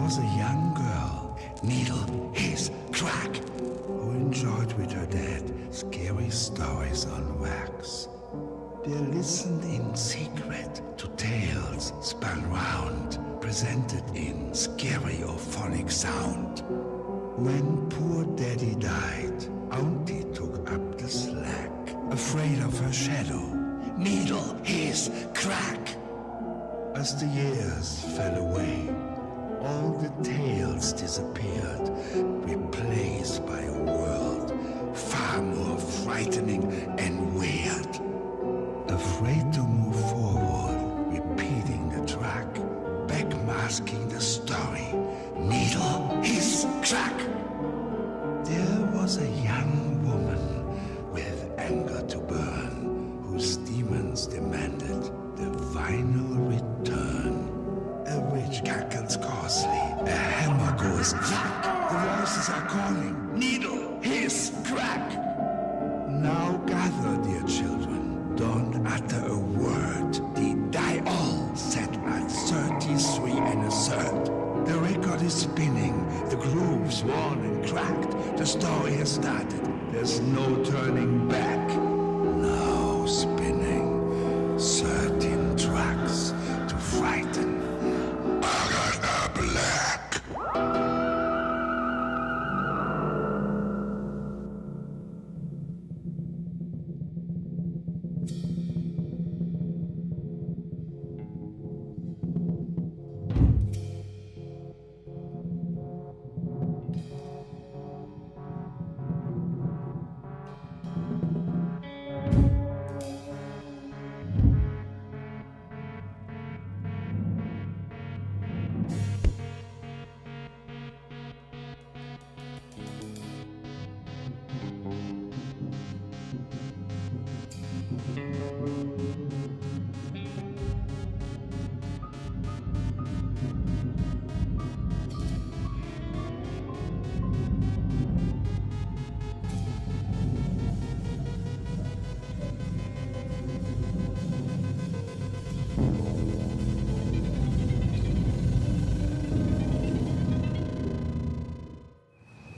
was a young girl, Needle, His, Crack, who enjoyed with her dad scary stories on wax. They listened in secret to tales spun round, presented in scary or phonic sound. When poor Daddy died, Auntie took up the slack, afraid of her shadow. Needle, His, Crack. As the years fell away, all the tales disappeared, replaced by a world far more frightening and weird. Afraid to move forward, repeating the track, backmasking the story. Needle, His, Crack. There was a young woman with anger to burn, whose demons demanded the final return. A witch cackles coarsely, a hammer goes crack. The voices are calling, Needle, His, Crack. Now gather, dear children, don't utter a word. They die all set at 33 and a third. The record is spinning, the groove's worn and cracked. The story has started, there's no turning back. Now spinning, 13 tracks to frighten Agatha Black.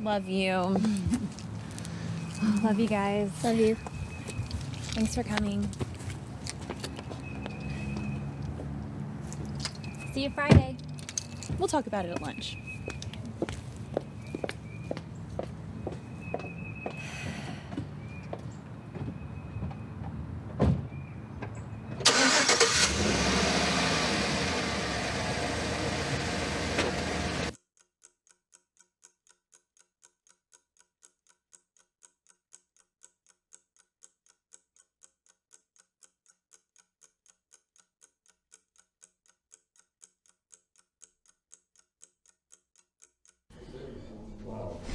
Love you. Love you guys. Love you. Thanks for coming. See you Friday. We'll talk about it at lunch.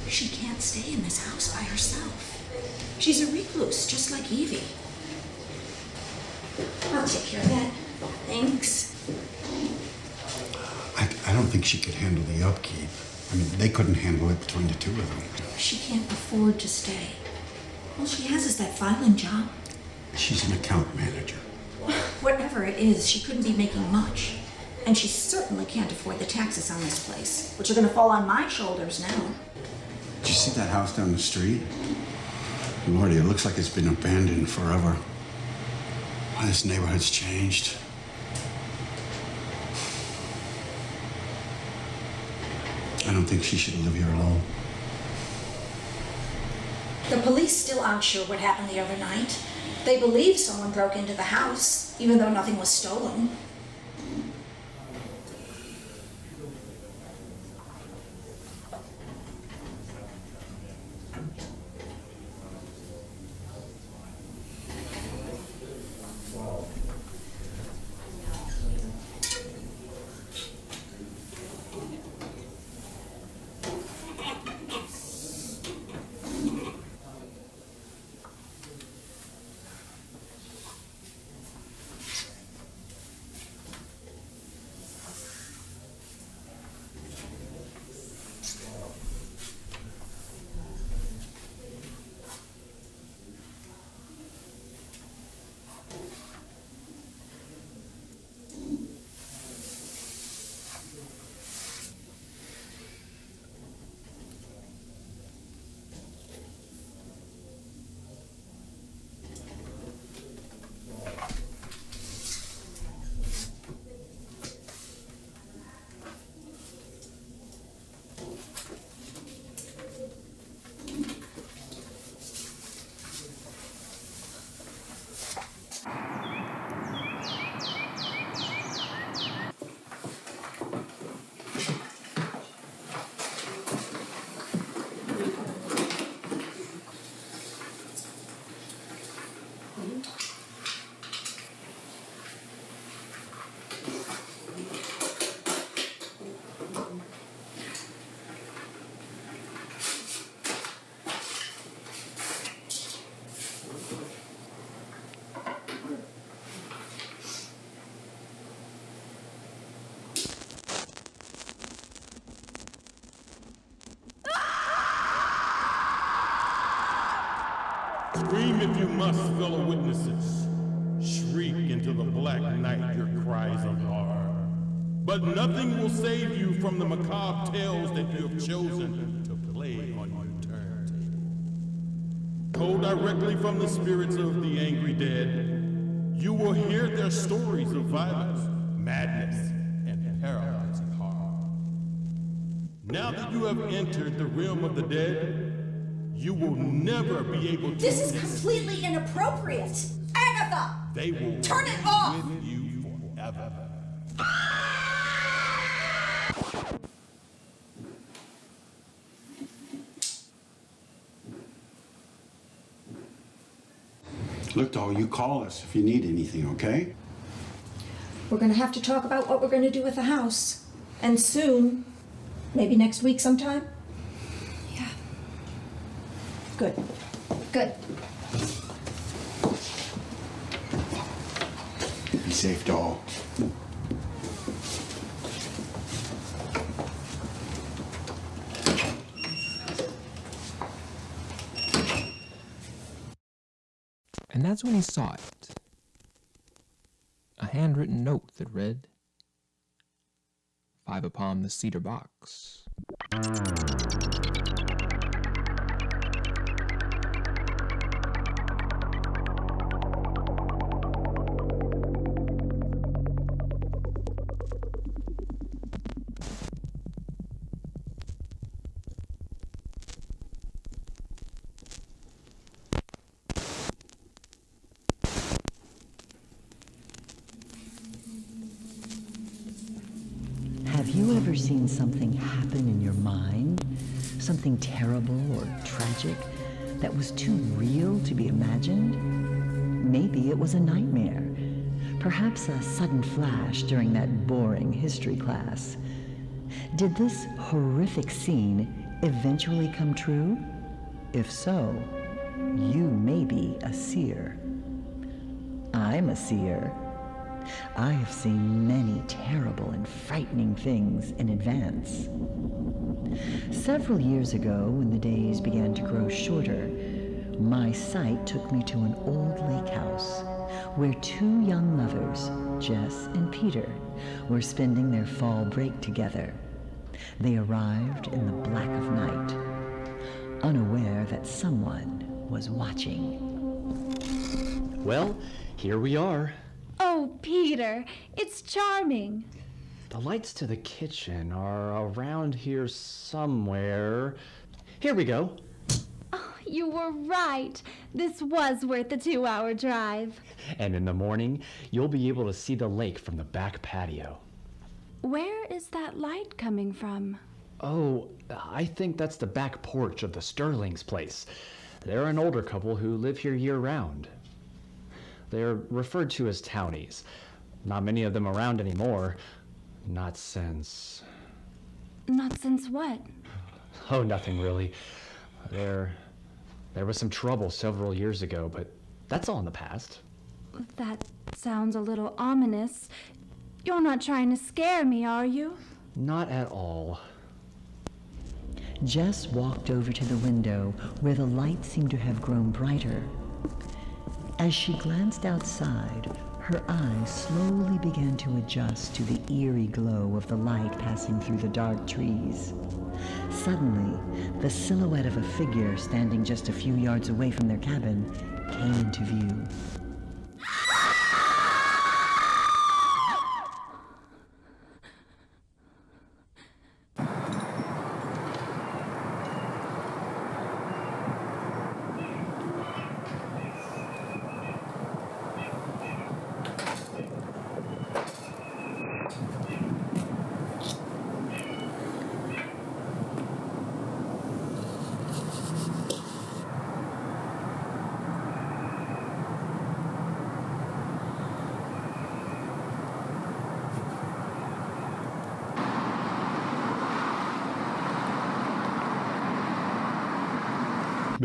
She can't stay in this house by herself. She's a recluse, just like Evie. I'll take care of that. Thanks. I don't think she could handle the upkeep. I mean, they couldn't handle it between the two of them. She can't afford to stay. All she has is that filing job. She's an account manager. Whatever it is, she couldn't be making much. And she certainly can't afford the taxes on this place, which are going to fall on my shoulders now. Did you see that house down the street? Lordy, it looks like it's been abandoned forever. Why, this neighborhood's changed. I don't think she should live here alone. The police still aren't sure what happened the other night. They believe someone broke into the house, even though nothing was stolen. Scream if you must, fellow witnesses. Shriek into the black night your cries of horror. But nothing will save you from the macabre tales that you have chosen to play on your turntable. Told directly from the spirits of the angry dead, you will hear their stories of violence, madness, and paralyzing horror. Now that you have entered the realm of the dead, you will never be able to... This is completely inappropriate! Agatha! They will turn it off! With you forever. Look, doll, you call us if you need anything, okay? We're gonna have to talk about what we're gonna do with the house. And soon. Maybe next week sometime? Yeah. Good. Good. Be safe, doll. And that's when he saw it. A handwritten note that read, 5 upon the cedar box. Have you ever seen something happen in your mind? Something terrible or tragic that was too real to be imagined? Maybe it was a nightmare. Perhaps a sudden flash during that boring history class. Did this horrific scene eventually come true? If so, you may be a seer. I'm a seer. I have seen many terrible and frightening things in advance. Several years ago, when the days began to grow shorter, my sight took me to an old lake house where 2 young lovers, Jess and Peter, were spending their fall break together. They arrived in the black of night, unaware that someone was watching. Well, here we are. Oh, Peter, it's charming. The lights to the kitchen are around here somewhere. Here we go. Oh, you were right. This was worth the 2-hour drive. And in the morning, you'll be able to see the lake from the back patio. Where is that light coming from? Oh, I think that's the back porch of the Sterling's place. They're an older couple who live here year-round. They're referred to as townies. Not many of them around anymore. Not since... Not since what? Oh, nothing really. There was some trouble several years ago, but that's all in the past. That sounds a little ominous. You're not trying to scare me, are you? Not at all. Jess walked over to the window where the light seemed to have grown brighter. As she glanced outside, her eyes slowly began to adjust to the eerie glow of the light passing through the dark trees. Suddenly, the silhouette of a figure standing just a few yards away from their cabin came into view.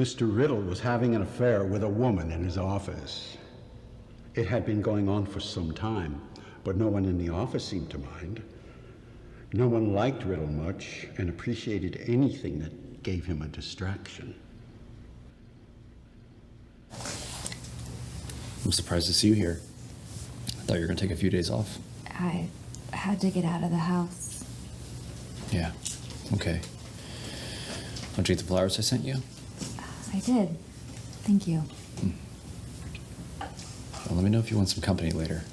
Mr. Riddle was having an affair with a woman in his office. It had been going on for some time, but no one in the office seemed to mind. No one liked Riddle much and appreciated anything that gave him a distraction. I'm surprised to see you here. I thought you were going to take a few days off. I had to get out of the house. Yeah, okay. Don't you eat the flowers I sent you? I did. Thank you. Well, let me know if you want some company later.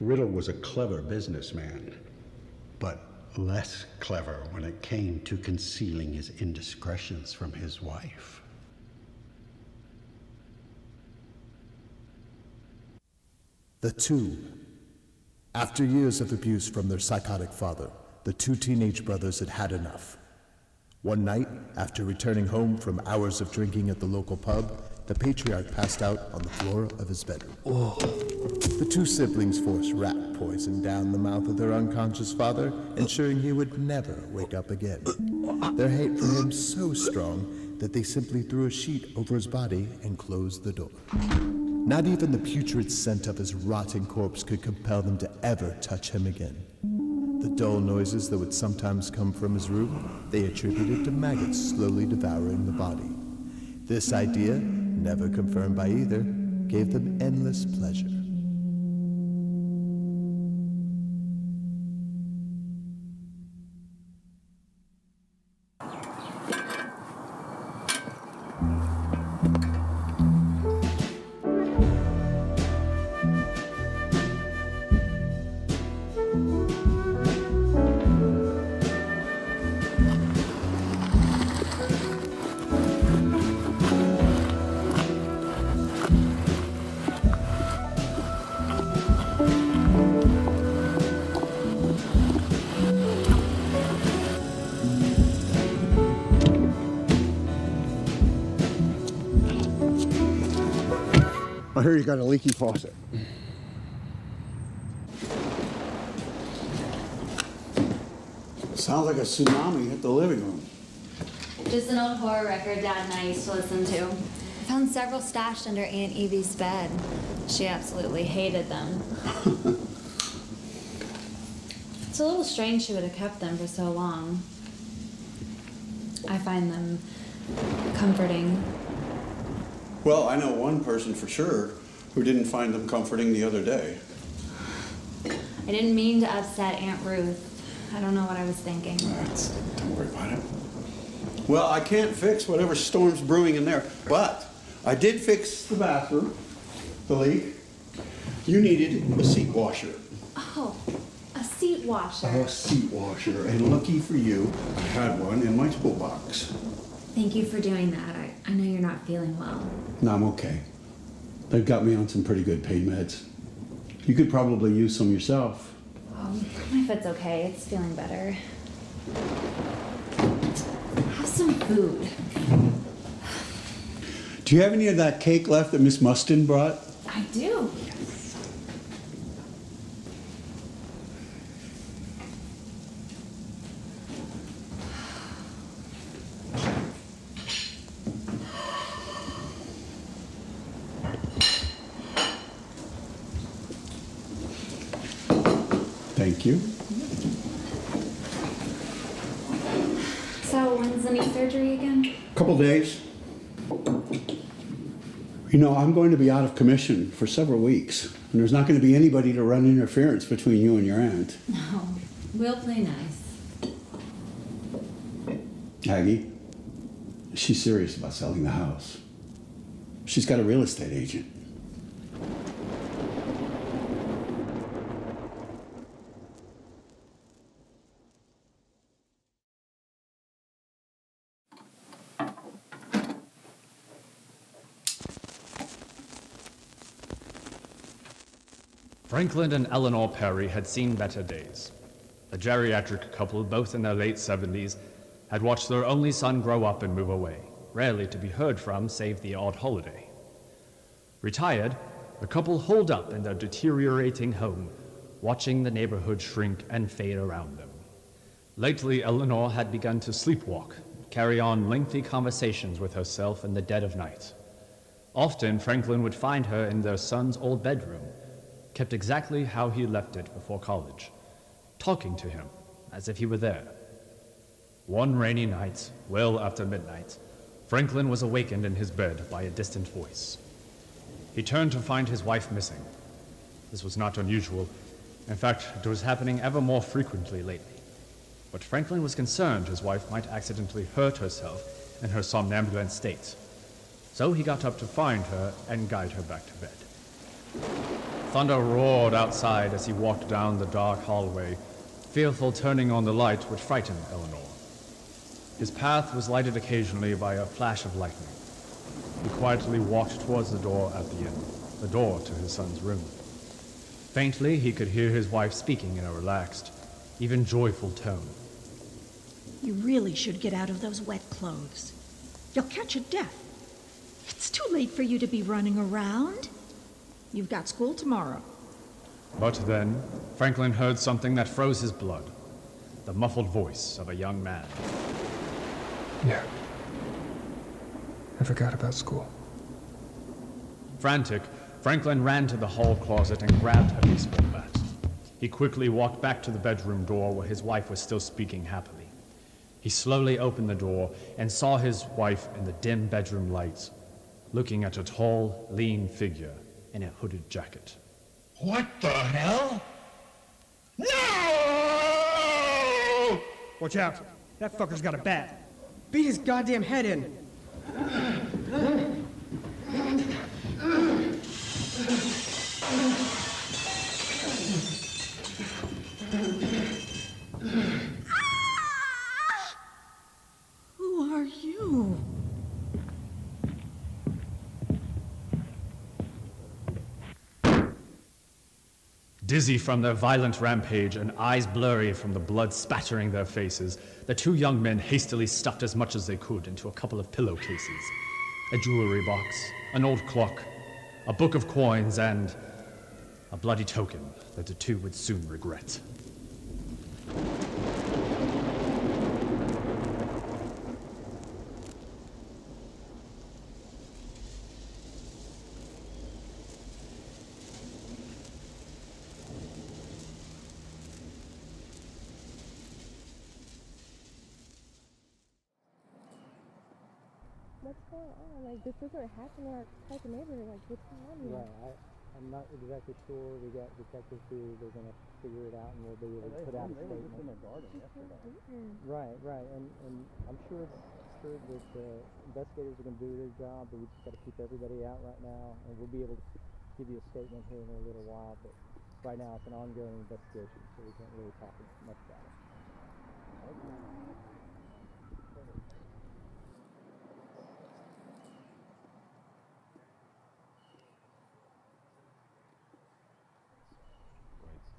Riddle was a clever businessman, but less clever when it came to concealing his indiscretions from his wife. The two. After years of abuse from their psychotic father, the two teenage brothers had had enough. One night, after returning home from hours of drinking at the local pub, the patriarch passed out on the floor of his bedroom. The two siblings forced rat poison down the mouth of their unconscious father, ensuring he would never wake up again. Their hate for him so strong that they simply threw a sheet over his body and closed the door. Not even the putrid scent of his rotting corpse could compel them to ever touch him again. The dull noises that would sometimes come from his room, they attributed to maggots slowly devouring the body. This idea, never confirmed by either, gave them endless pleasure. I hear you got a leaky faucet. Sounds like a tsunami hit the living room. Just an old horror record Dad and I used to listen to. I found several stashed under Aunt Evie's bed. She absolutely hated them. It's a little strange she would have kept them for so long. I find them comforting. Well, I know one person for sure who didn't find them comforting the other day. I didn't mean to upset Aunt Ruth. I don't know what I was thinking. Don't worry about it. Well, I can't fix whatever storm's brewing in there, but I did fix the bathroom, the leak. You needed a seat washer. Oh, a seat washer. A seat washer, and lucky for you, I had one in my toolbox. Thank you for doing that. I know you're not feeling well. No, I'm okay. They've got me on some pretty good pain meds. You could probably use some yourself. My foot's okay. It's feeling better. Have some food. Do you have any of that cake left that Miss Mustin brought? I do. Thank you. So, when's the knee surgery again? Couple days. You know, I'm going to be out of commission for several weeks, and there's not going to be anybody to run interference between you and your aunt. No, we'll play nice. Aggie, she's serious about selling the house. She's got a real estate agent. Franklin and Eleanor Perry had seen better days. A geriatric couple, both in their late 70s, had watched their only son grow up and move away, rarely to be heard from save the odd holiday. Retired, the couple holed up in their deteriorating home, watching the neighborhood shrink and fade around them. Lately, Eleanor had begun to sleepwalk, carry on lengthy conversations with herself in the dead of night. Often, Franklin would find her in their son's old bedroom, kept exactly how he left it before college, talking to him as if he were there. One rainy night, well after midnight, Franklin was awakened in his bed by a distant voice. He turned to find his wife missing. This was not unusual. In fact, it was happening ever more frequently lately. But Franklin was concerned his wife might accidentally hurt herself in her somnambulant state. So he got up to find her and guide her back to bed. Thunder roared outside as he walked down the dark hallway, fearful turning on the light would frighten Eleanor. His path was lighted occasionally by a flash of lightning. He quietly walked towards the door at the end, the door to his son's room. Faintly, he could hear his wife speaking in a relaxed, even joyful tone. You really should get out of those wet clothes. You'll catch a death. It's too late for you to be running around. You've got school tomorrow. But then, Franklin heard something that froze his blood. The muffled voice of a young man. Yeah. I forgot about school. Frantic, Franklin ran to the hall closet and grabbed a baseball bat. He quickly walked back to the bedroom door where his wife was still speaking happily. He slowly opened the door and saw his wife in the dim bedroom lights, looking at a tall, lean figure in a hooded jacket. What the hell? No! Watch out. That fucker's got a bat. Beat his goddamn head in. Who are you? Dizzy from their violent rampage and eyes blurry from the blood spattering their faces, the two young men hastily stuffed as much as they could into a couple of pillowcases. A jewelry box, an old clock, a book of coins, and a bloody token that the two would soon regret. What's going on? Like, this doesn't happen in our type of neighborhood. Like, what's going on here? Right, I'm not exactly sure. We got detectives who they're going to figure it out, and we'll be able to put out a statement. In their garden yesterday. Right, and I'm sure that investigators are going to do their job, but we just got to keep everybody out right now, and we'll be able to give you a statement here in a little while. But right now, it's an ongoing investigation, so we can't really talk much about it.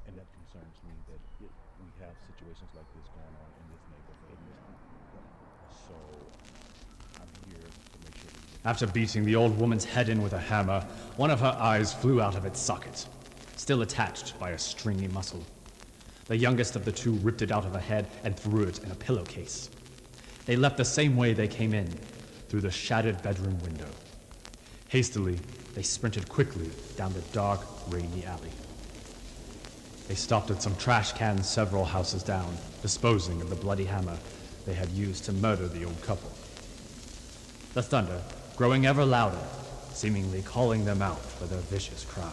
And that concerns me that we have situations like this going on in this neighborhood. So I'm here to make sure that After beating the old woman's head in with a hammer, one of her eyes flew out of its socket, still attached by a stringy muscle. The youngest of the two ripped it out of her head and threw it in a pillowcase. They left the same way they came in, through the shattered bedroom window. Hastily, they sprinted quickly down the dark, rainy alley. They stopped at some trash cans several houses down, disposing of the bloody hammer they had used to murder the old couple. The thunder, growing ever louder, seemingly calling them out for their vicious crime.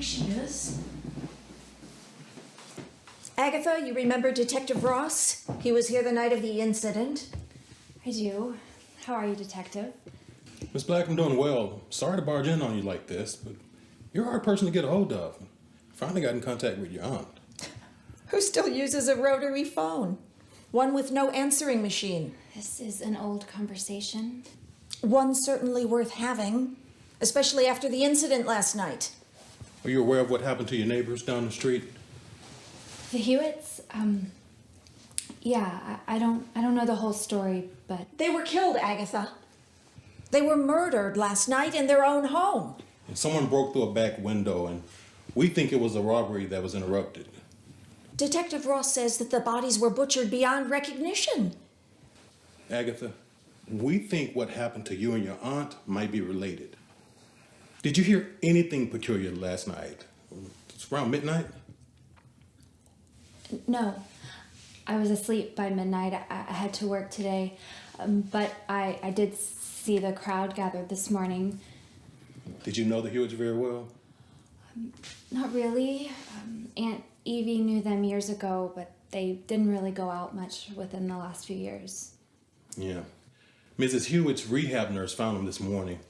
She is. Agatha, you remember Detective Ross? He was here the night of the incident. I do. How are you, Detective? Miss Black, I'm doing well. Sorry to barge in on you like this, but you're a hard person to get a hold of. Finally got in contact with your aunt. Who still uses a rotary phone? One with no answering machine. This is an old conversation. One certainly worth having, especially after the incident last night. Are you aware of what happened to your neighbors down the street? The Hewitts? Yeah, I don't know the whole story, but... They were killed, Agatha. They were murdered last night in their own home. And someone broke through a back window, and we think it was a robbery that was interrupted. Detective Ross says that the bodies were butchered beyond recognition. Agatha, we think what happened to you and your aunt might be related. Did you hear anything peculiar last night? It's around midnight? No. I was asleep by midnight. I had to work today. But I did see the crowd gathered this morning. Did you know the Hewitts very well? Not really. Aunt Evie knew them years ago, but they didn't really go out much within the last few years. Yeah. Mrs. Hewitt's rehab nurse found them this morning.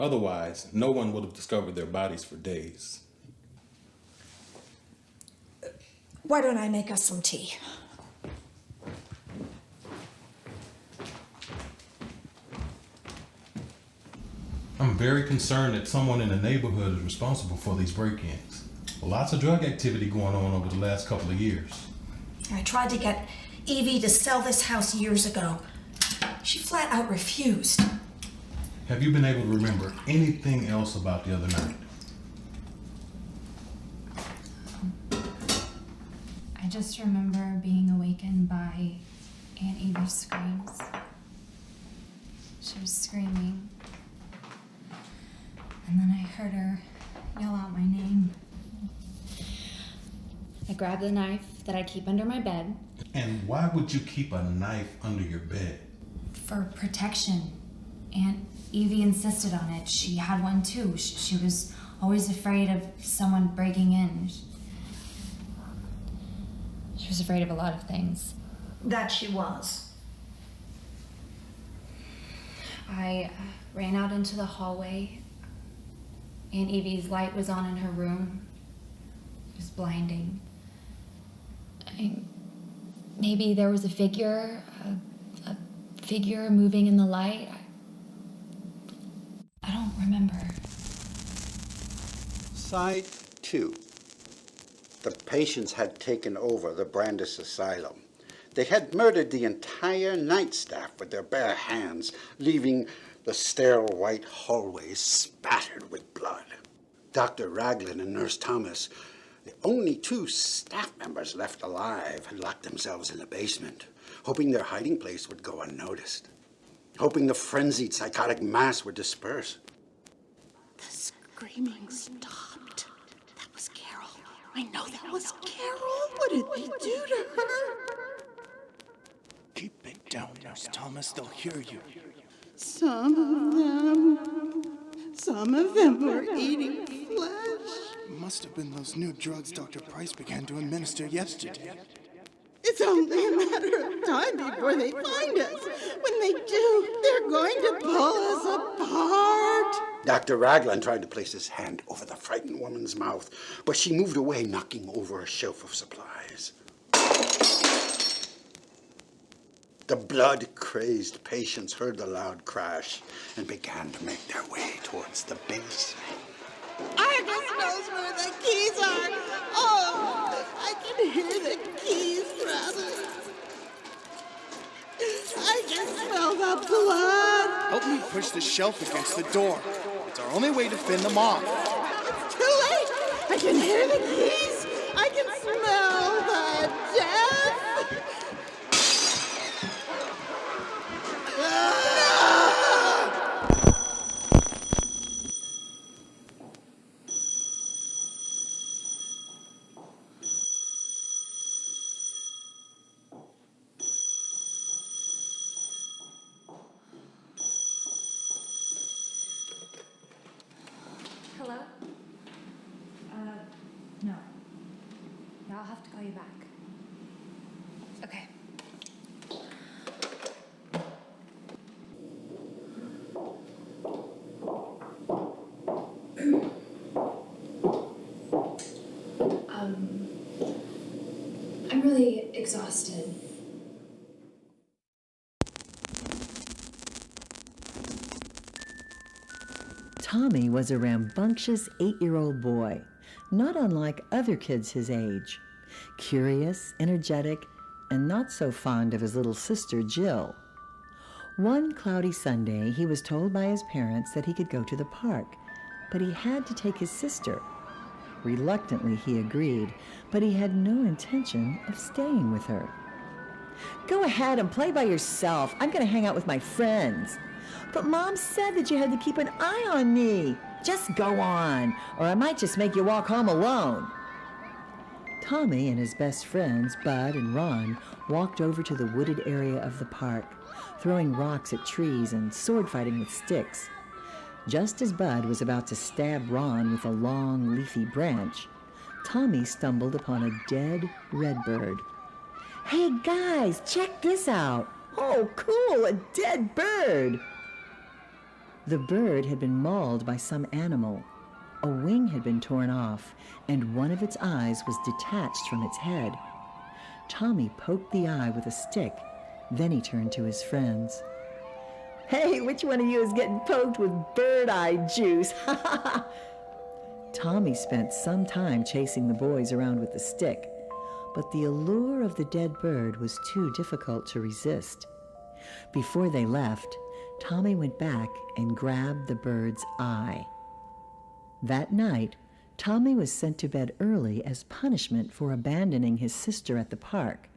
Otherwise, no one would have discovered their bodies for days. Why don't I make us some tea? I'm very concerned that someone in the neighborhood is responsible for these break-ins. Lots of drug activity going on over the last couple of years. I tried to get Evie to sell this house years ago. She flat out refused. Have you been able to remember anything else about the other night? I just remember being awakened by Aunt Evie's screams. She was screaming. And then I heard her yell out my name. I grabbed the knife that I keep under my bed. And why would you keep a knife under your bed? For protection. Aunt Evie insisted on it. She had one too. She was always afraid of someone breaking in. She was afraid of a lot of things. That she was. I ran out into the hallway. Aunt Evie's light was on in her room. It was blinding. Maybe there was a figure moving in the light. I don't remember. Side 2. The patients had taken over the Brandis Asylum. They had murdered the entire night staff with their bare hands, leaving the sterile white hallways spattered with blood. Dr. Raglan and Nurse Thomas, the only 2 staff members left alive, had locked themselves in the basement, hoping their hiding place would go unnoticed, hoping the frenzied psychotic mass would disperse. The screaming stopped. That was Carol. I know that was Carol. What did they do to her? Don't, Nurse Thomas. They'll hear you. Some of them were eating flesh. Must have been those new drugs Dr. Price began to administer yesterday. It's only a matter of time before they find us. When they do, they're going to pull us apart. Dr. Raglan tried to place his hand over the frightened woman's mouth, but she moved away, knocking over a shelf of supplies. The blood-crazed patients heard the loud crash and began to make their way towards the basement. Argus knows where the keys are. Oh, I can hear the keys rattling. I can smell the blood. Help me push the shelf against the door. It's our only way to fend them off. It's too late. I can hear the keys. I can smell the death. Hello? No. No, I'll have to call you back. Okay. I'm really exhausted. Tommy was a rambunctious 8-year-old boy, not unlike other kids his age. Curious, energetic, and not so fond of his little sister, Jill. One cloudy Sunday, he was told by his parents that he could go to the park, but he had to take his sister. Reluctantly, he agreed, but he had no intention of staying with her. "Go ahead and play by yourself. I'm going to hang out with my friends." "But Mom said that you had to keep an eye on me." "Just go on, or I might just make you walk home alone." Tommy and his best friends, Bud and Ron, walked over to the wooded area of the park, throwing rocks at trees and sword fighting with sticks. Just as Bud was about to stab Ron with a long, leafy branch, Tommy stumbled upon a dead redbird. "Hey guys, check this out. Oh, cool, a dead bird." The bird had been mauled by some animal. A wing had been torn off, and one of its eyes was detached from its head. Tommy poked the eye with a stick. Then he turned to his friends. "Hey, which one of you is getting poked with bird eye juice?" Tommy spent some time chasing the boys around with the stick, but the allure of the dead bird was too difficult to resist. Before they left, Tommy went back and grabbed the bird's eye. That night, Tommy was sent to bed early as punishment for abandoning his sister at the park.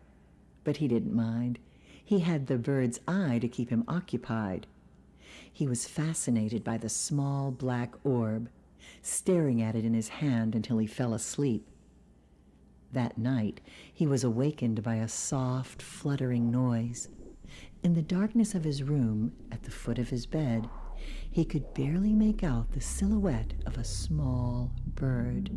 But he didn't mind. He had the bird's eye to keep him occupied. He was fascinated by the small black orb, staring at it in his hand until he fell asleep. That night, he was awakened by a soft, fluttering noise. In the darkness of his room, at the foot of his bed, he could barely make out the silhouette of a small bird.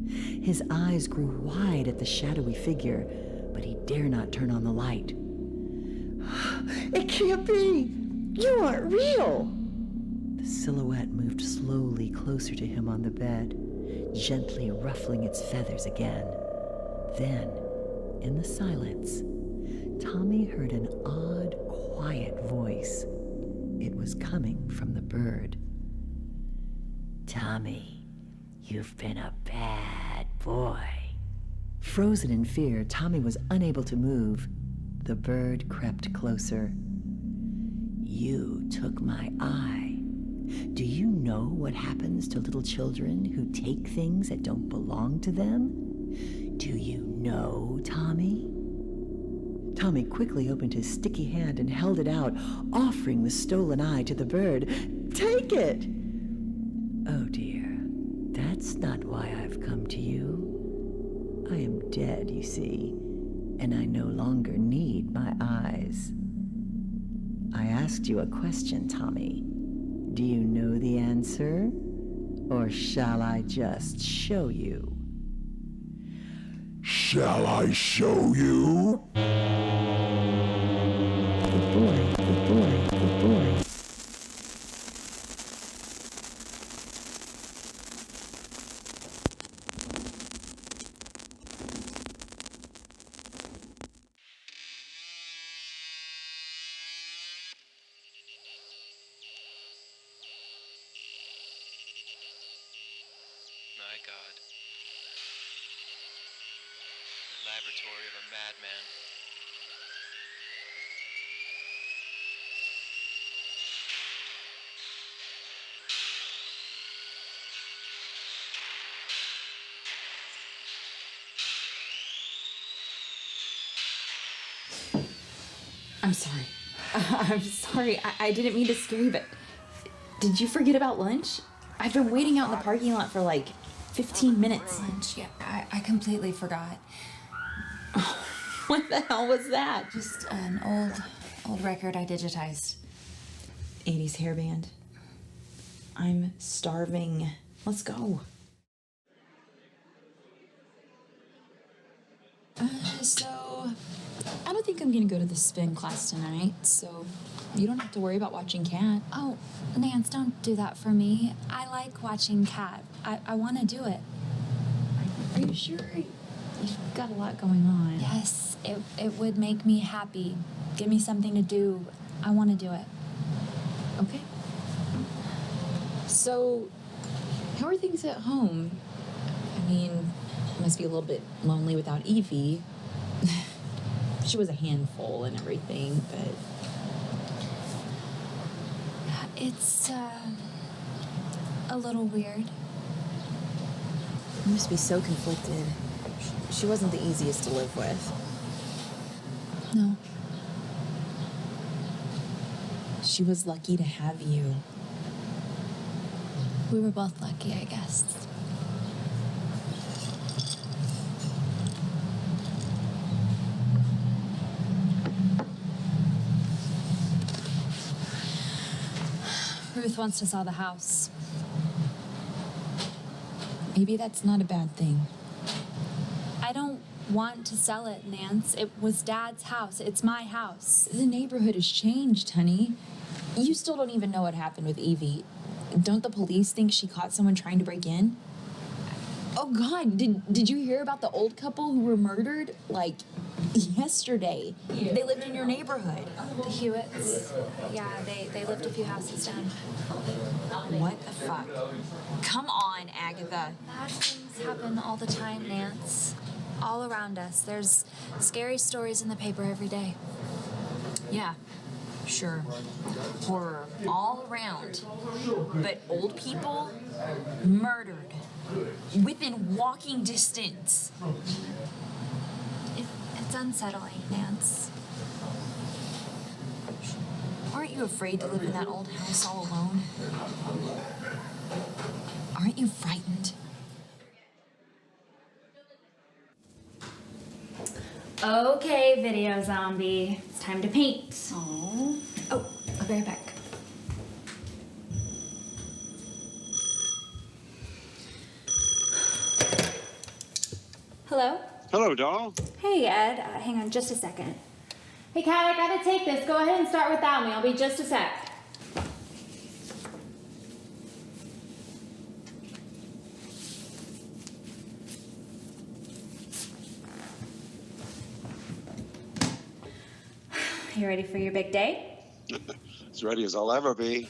His eyes grew wide at the shadowy figure, but he dare not turn on the light. "It can't be! You aren't real!" The silhouette moved slowly closer to him on the bed, gently ruffling its feathers again. Then, in the silence, Tommy heard an odd, quiet voice. It was coming from the bird. "Tommy, you've been a bad boy." Frozen in fear, Tommy was unable to move. The bird crept closer. "You took my eye. Do you know what happens to little children who take things that don't belong to them? Do you know, Tommy?" Tommy quickly opened his sticky hand and held it out, offering the stolen eye to the bird. "Take it!" "Oh dear, that's not why I've come to you. I am dead, you see, and I no longer need my eyes. asked you a question, Tommy. Do you know the answer? Or shall I just show you? Shall I show you? Good boy, good boy, good boy. My God. The laboratory of a madman. I'm sorry. I'm sorry. I didn't mean to scare you, but did you forget about lunch? I've been waiting out in the parking lot for like 15 minutes. Lunch, yeah, I completely forgot. What the hell was that? Just an old record I digitized. 80s hairband. I'm starving. Let's go. So, I don't think I'm gonna go to the spin class tonight, so you don't have to worry about watching Cat. Oh, Nance, don't do that for me. I like watching Cat. I want to do it. Are you sure? You've got a lot going on. Yes, it would make me happy. Give me something to do. I want to do it. Okay. So, how are things at home? I mean, it must be a little bit lonely without Evie. She was a handful and everything, but... It's, a little weird. You must be so conflicted. She wasn't the easiest to live with. No. She was lucky to have you. We were both lucky, I guess. Ruth wants to sell the house. Maybe that's not a bad thing. I don't want to sell it, Nance. It was Dad's house. It's my house. The neighborhood has changed, honey. You still don't even know what happened with Evie. Don't the police think she caught someone trying to break in? Oh, God, did you hear about the old couple who were murdered, like, yesterday? They lived in your neighborhood. The Hewitts. Yeah, they lived a few houses down. What the fuck? Come on, Agatha. Bad things happen all the time, Nance. All around us. There's scary stories in the paper every day. Yeah, sure. Horror all around. But old people murdered within walking distance. It's unsettling, Nance. Aren't you afraid to live in that old house all alone? Aren't you frightened? Okay, video zombie. It's time to paint. Oh, I'll be right back. Hello? Hello, doll. Hey, Ed. Hang on just a second. Hey, Kat, I gotta take this. Go ahead and start without me. I'll be just a sec. You ready for your big day? As ready as I'll ever be.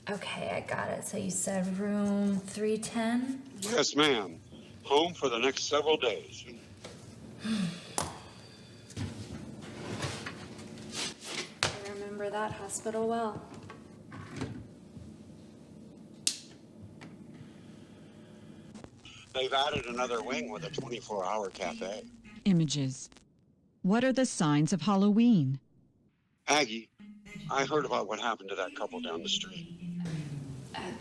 Okay, I got it. So you said room 310? Yes, ma'am. Home for the next several days. I remember that hospital well. They've added another wing with a 24-hour cafe. Images. What are the signs of Halloween? Aggie, I heard about what happened to that couple down the street.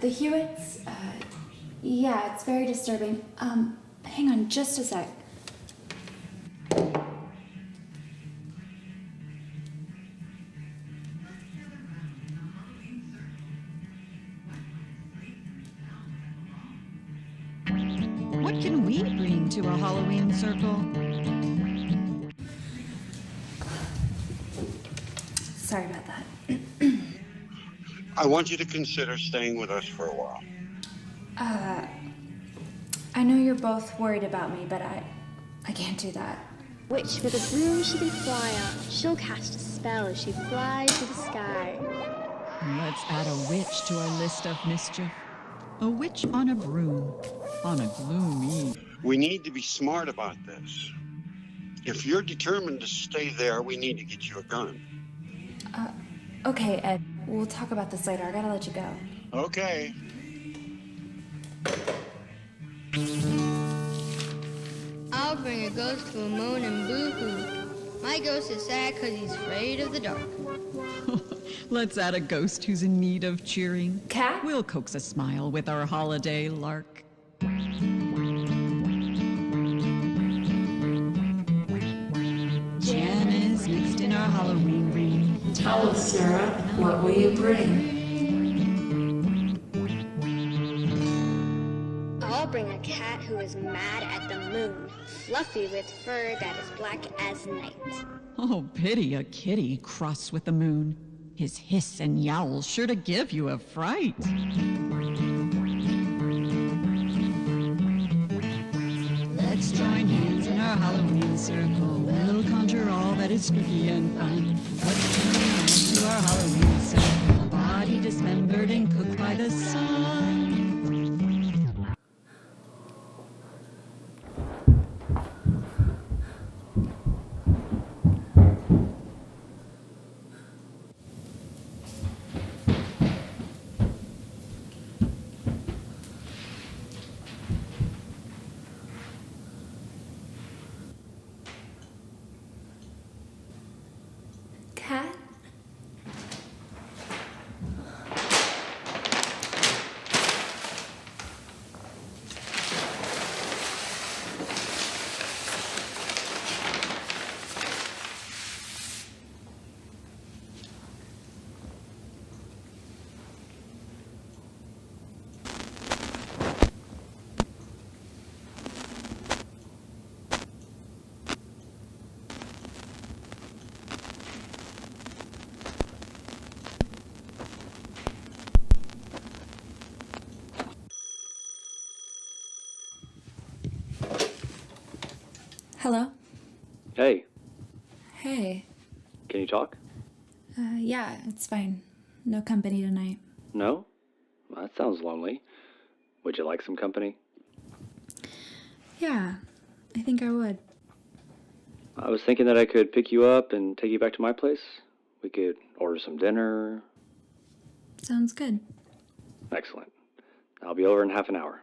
The Hewitts, Yeah, it's very disturbing. Hang on just a sec. What can we bring to a Halloween circle? Sorry about that. I want you to consider staying with us for a while. I know you're both worried about me, but I can't do that. Witch with a broom she can fly on. She'll cast a spell as she flies through the sky. Let's add a witch to our list of mischief. A witch on a broom, on a gloomy. We need to be smart about this. If you're determined to stay there, we need to get you a gun. Okay, Ed. We'll talk about this later. I gotta let you go. Okay. I'll bring a ghost to a moan and boo-hoo. My ghost is sad because he's afraid of the dark. Let's add a ghost who's in need of cheering. Cat? We'll coax a smile with our holiday lark. Jam is mixed in our Halloween ring. Tell us, Sarah, what will you bring? I'll bring a cat who is mad at the moon, fluffy with fur that is black as night. Oh, pity a kitty cross with the moon. His hiss and yowl sure to give you a fright. Let's join hands in our Halloween circle. We'll conjure all that is spooky and fun. Let's join hands to our Halloween circle. Body dismembered and cooked by the sun. Cat? Hello? Hey, Hey. can you talk? Yeah, it's fine. No company tonight. No? That sounds lonely. Would you like some company? Yeah, I think I would. I was thinking that I could pick you up and take you back to my place. We could order some dinner. Sounds good. Excellent. I'll be over in half an hour.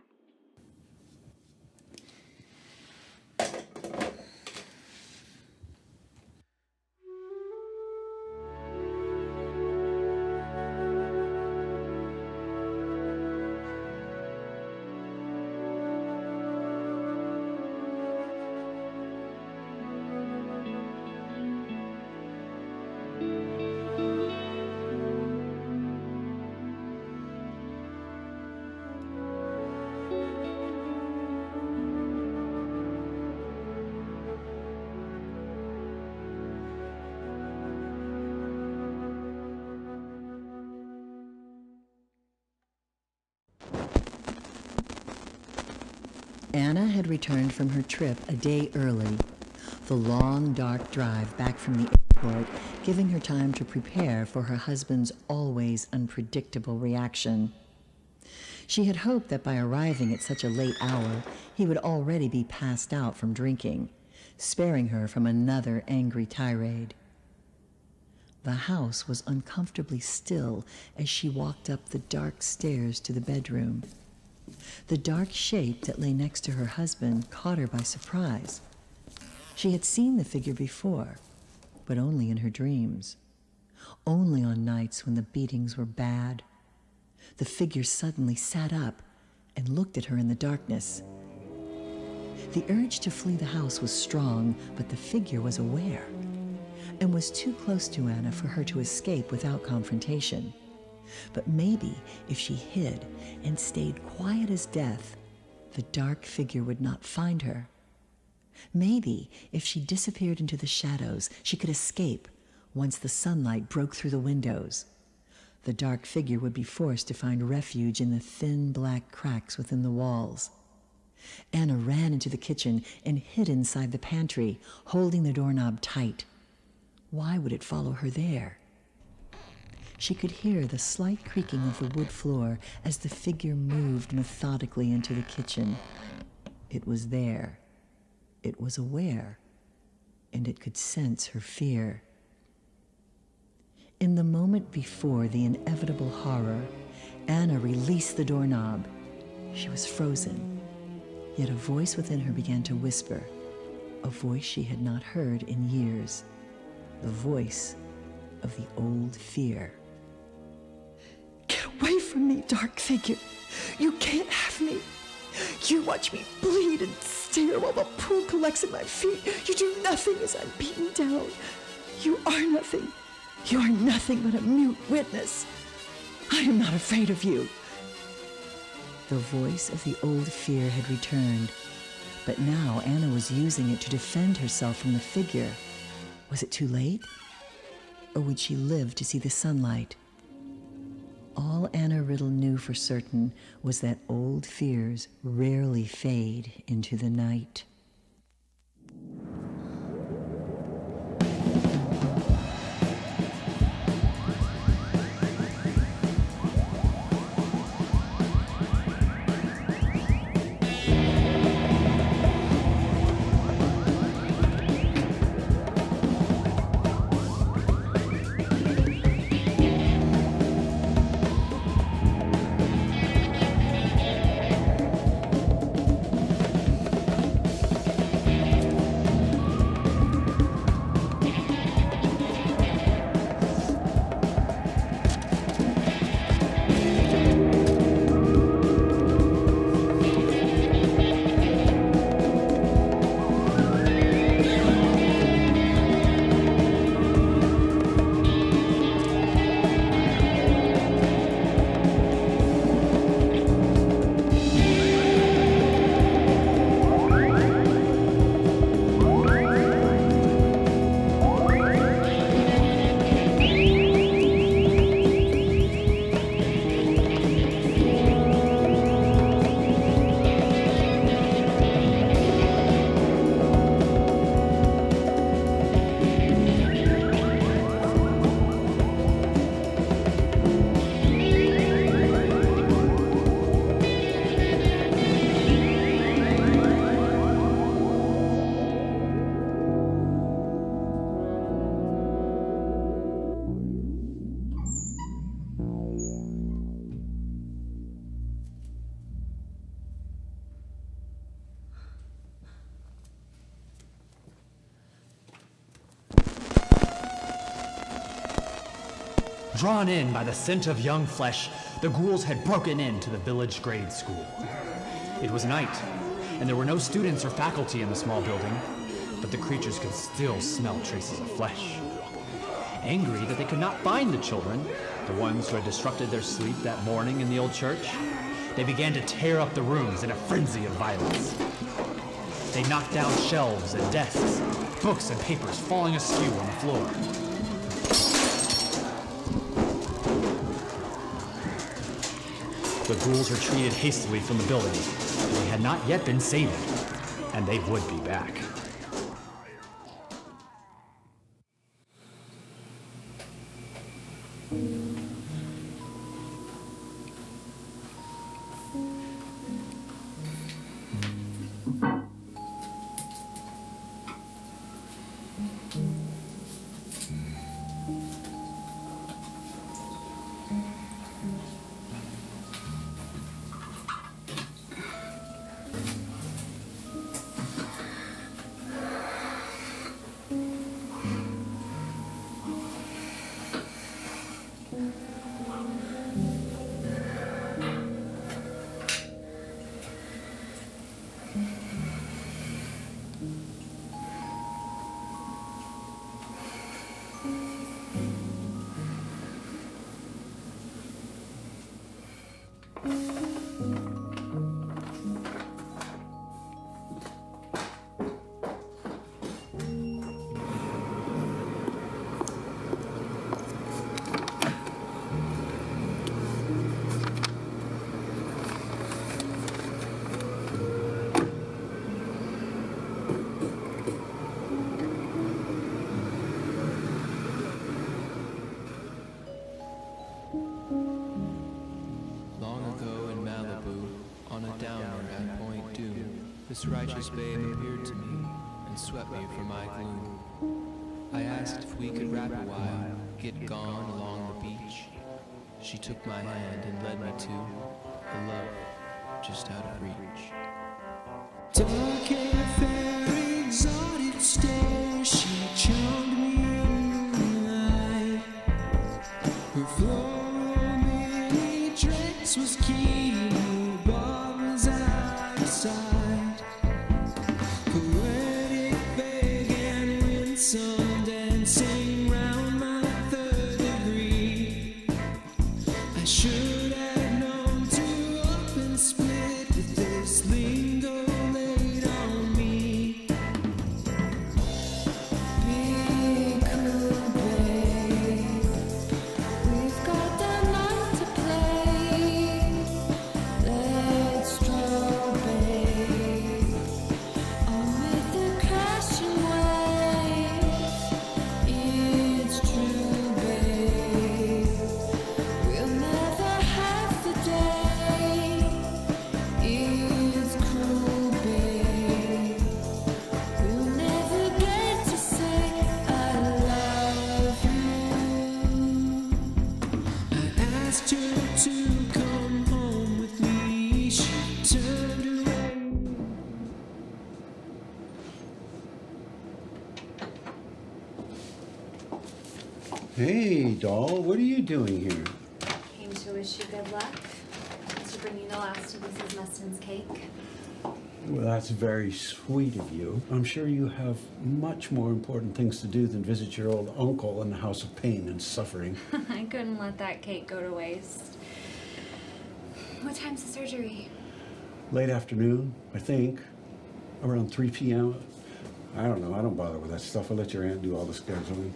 Anna had returned from her trip a day early, the long, dark drive back from the airport giving her time to prepare for her husband's always unpredictable reaction. She had hoped that by arriving at such a late hour, he would already be passed out from drinking, sparing her from another angry tirade. The house was uncomfortably still as she walked up the dark stairs to the bedroom. The dark shape that lay next to her husband caught her by surprise. She had seen the figure before, but only in her dreams. Only on nights when the beatings were bad. The figure suddenly sat up and looked at her in the darkness. The urge to flee the house was strong, but the figure was aware and was too close to Anna for her to escape without confrontation. But maybe if she hid and stayed quiet as death, the dark figure would not find her. Maybe if she disappeared into the shadows, she could escape once the sunlight broke through the windows. The dark figure would be forced to find refuge in the thin black cracks within the walls. Anna ran into the kitchen and hid inside the pantry, holding the doorknob tight. Why would it follow her there? She could hear the slight creaking of the wood floor as the figure moved methodically into the kitchen. It was there. It was aware, and it could sense her fear. In the moment before the inevitable horror, Anna released the doorknob. She was frozen, yet a voice within her began to whisper, a voice she had not heard in years, the voice of the old fear. Get away from me, dark figure. You can't have me. You watch me bleed and stare while the poo collects at my feet. You do nothing as I'm beaten down. You are nothing. You are nothing but a mute witness. I am not afraid of you. The voice of the old fear had returned, but now Anna was using it to defend herself from the figure. Was it too late? Or would she live to see the sunlight? All Anna Riddle knew for certain was that old fears rarely fade into the night. Drawn in by the scent of young flesh, the ghouls had broken into the village grade school. It was night, and there were no students or faculty in the small building, but the creatures could still smell traces of flesh. Angry that they could not find the children, the ones who had disrupted their sleep that morning in the old church, they began to tear up the rooms in a frenzy of violence. They knocked down shelves and desks, books and papers falling askew on the floor. The ghouls retreated hastily from the building. They had not yet been sated, and they would be back. this righteous babe appeared to me and swept me from my gloom. I asked if we could rap a while, get gone along the beach. She took my hand and led me to a love just out of reach. Dark and fair, exotic stare, she charmed me in the night. Her floral mini dress was keen, her bar was out of sight. Poetic, vague, and winsome, dancing round my third degree. I should have known to up and split with this lingo laid on me. Be cool, babe. We've got the night to play. Let's stroll, babe. On with the crashing waves. It's true, babe. We'll never have the day. It's cruel, babe. We'll never get to say I love you. I asked her to come home with me. She turned away. Hey, doll, what are you doing here? Came to wish you good luck. To bring you the last of Mrs. Mustin's cake. Well, that's very sweet of you. I'm sure you have much more important things to do than visit your old uncle in the house of pain and suffering. I couldn't let that cake go to waste. What time's the surgery? Late afternoon, I think. Around 3 p.m. I don't know. I don't bother with that stuff. I'll let your aunt do all the scheduling.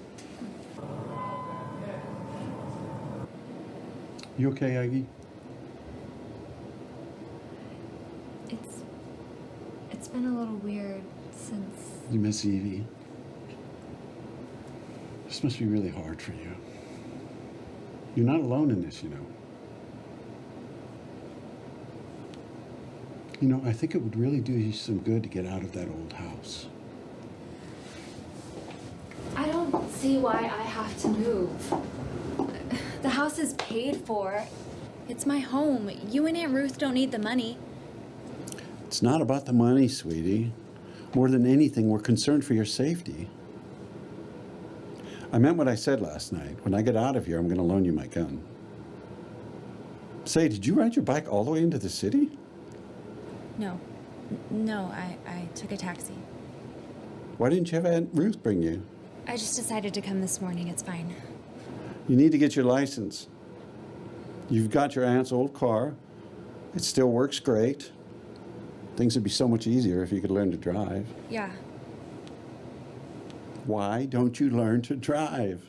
You okay, Aggie? It's been a little weird since... You miss Evie? This must be really hard for you. You're not alone in this, you know. You know, I think it would really do you some good to get out of that old house. I don't see why I have to move. The house is paid for. It's my home. You and Aunt Ruth don't need the money. It's not about the money, sweetie. More than anything, we're concerned for your safety. I meant what I said last night. When I get out of here, I'm going to loan you my gun. Say, did you ride your bike all the way into the city? No, I took a taxi. Why didn't you have Aunt Ruth bring you? I just decided to come this morning. It's fine. You need to get your license. You've got your aunt's old car. It still works great. Things would be so much easier if you could learn to drive. Yeah. Why don't you learn to drive?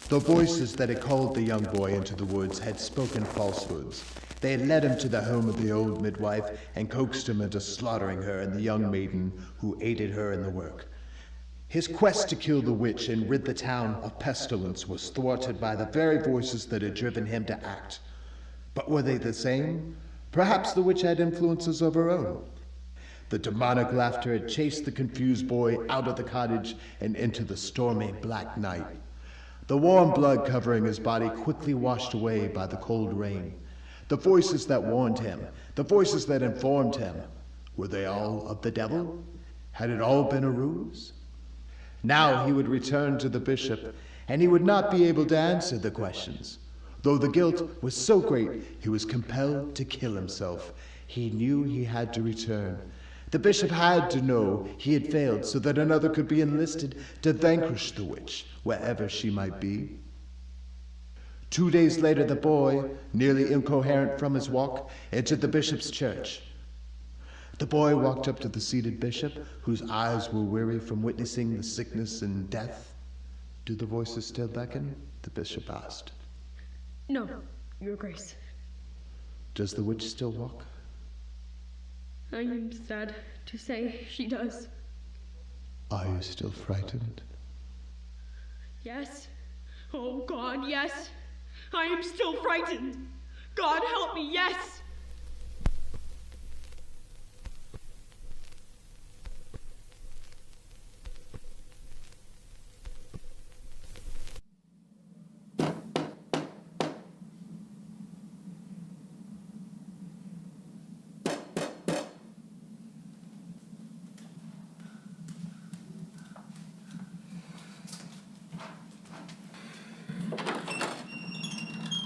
The voices that had called the young boy into the woods had spoken falsehoods. They had led him to the home of the old midwife and coaxed him into slaughtering her and the young maiden who aided her in the work. His quest to kill the witch and rid the town of pestilence was thwarted by the very voices that had driven him to act. But were they the same? Perhaps the witch had influences of her own. The demonic laughter had chased the confused boy out of the cottage and into the stormy black night. The warm blood covering his body quickly washed away by the cold rain. The voices that warned him, the voices that informed him, were they all of the devil? Had it all been a ruse? Now he would return to the bishop, and he would not be able to answer the questions. Though the guilt was so great, he was compelled to kill himself. He knew he had to return. The bishop had to know he had failed so that another could be enlisted to vanquish the witch, wherever she might be. 2 days later, the boy, nearly incoherent from his walk, entered the bishop's church. The boy walked up to the seated bishop, whose eyes were weary from witnessing the sickness and death. Do the voices still beckon? The bishop asked. No, Your Grace. Does the witch still walk? I am sad to say she does. Are you still frightened? Yes. Oh, God, yes. I am still frightened. God help me, yes.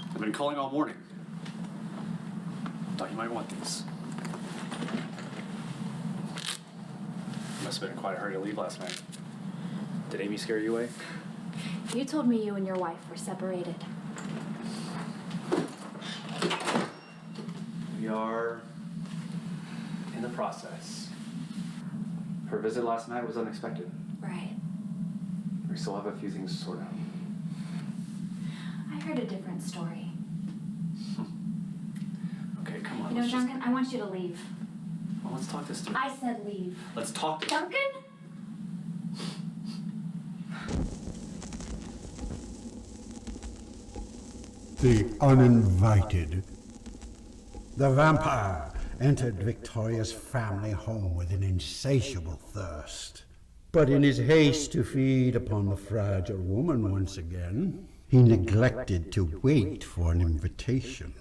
I've been calling all morning. Thought you might want these. Must have been quite a hurry to leave last night. Did Amy scare you away? You told me you and your wife were separated. We are in the process. Her visit last night was unexpected. Right. We still have a few things to sort out. I heard a different story. Okay, come on. You know, Duncan, I want you to leave. Well, let's talk this through. I said leave. Let's talk this. Duncan? The uninvited. The vampire entered Victoria's family home with an insatiable thirst. But in his haste to feed upon the fragile woman once again, he neglected to wait for an invitation.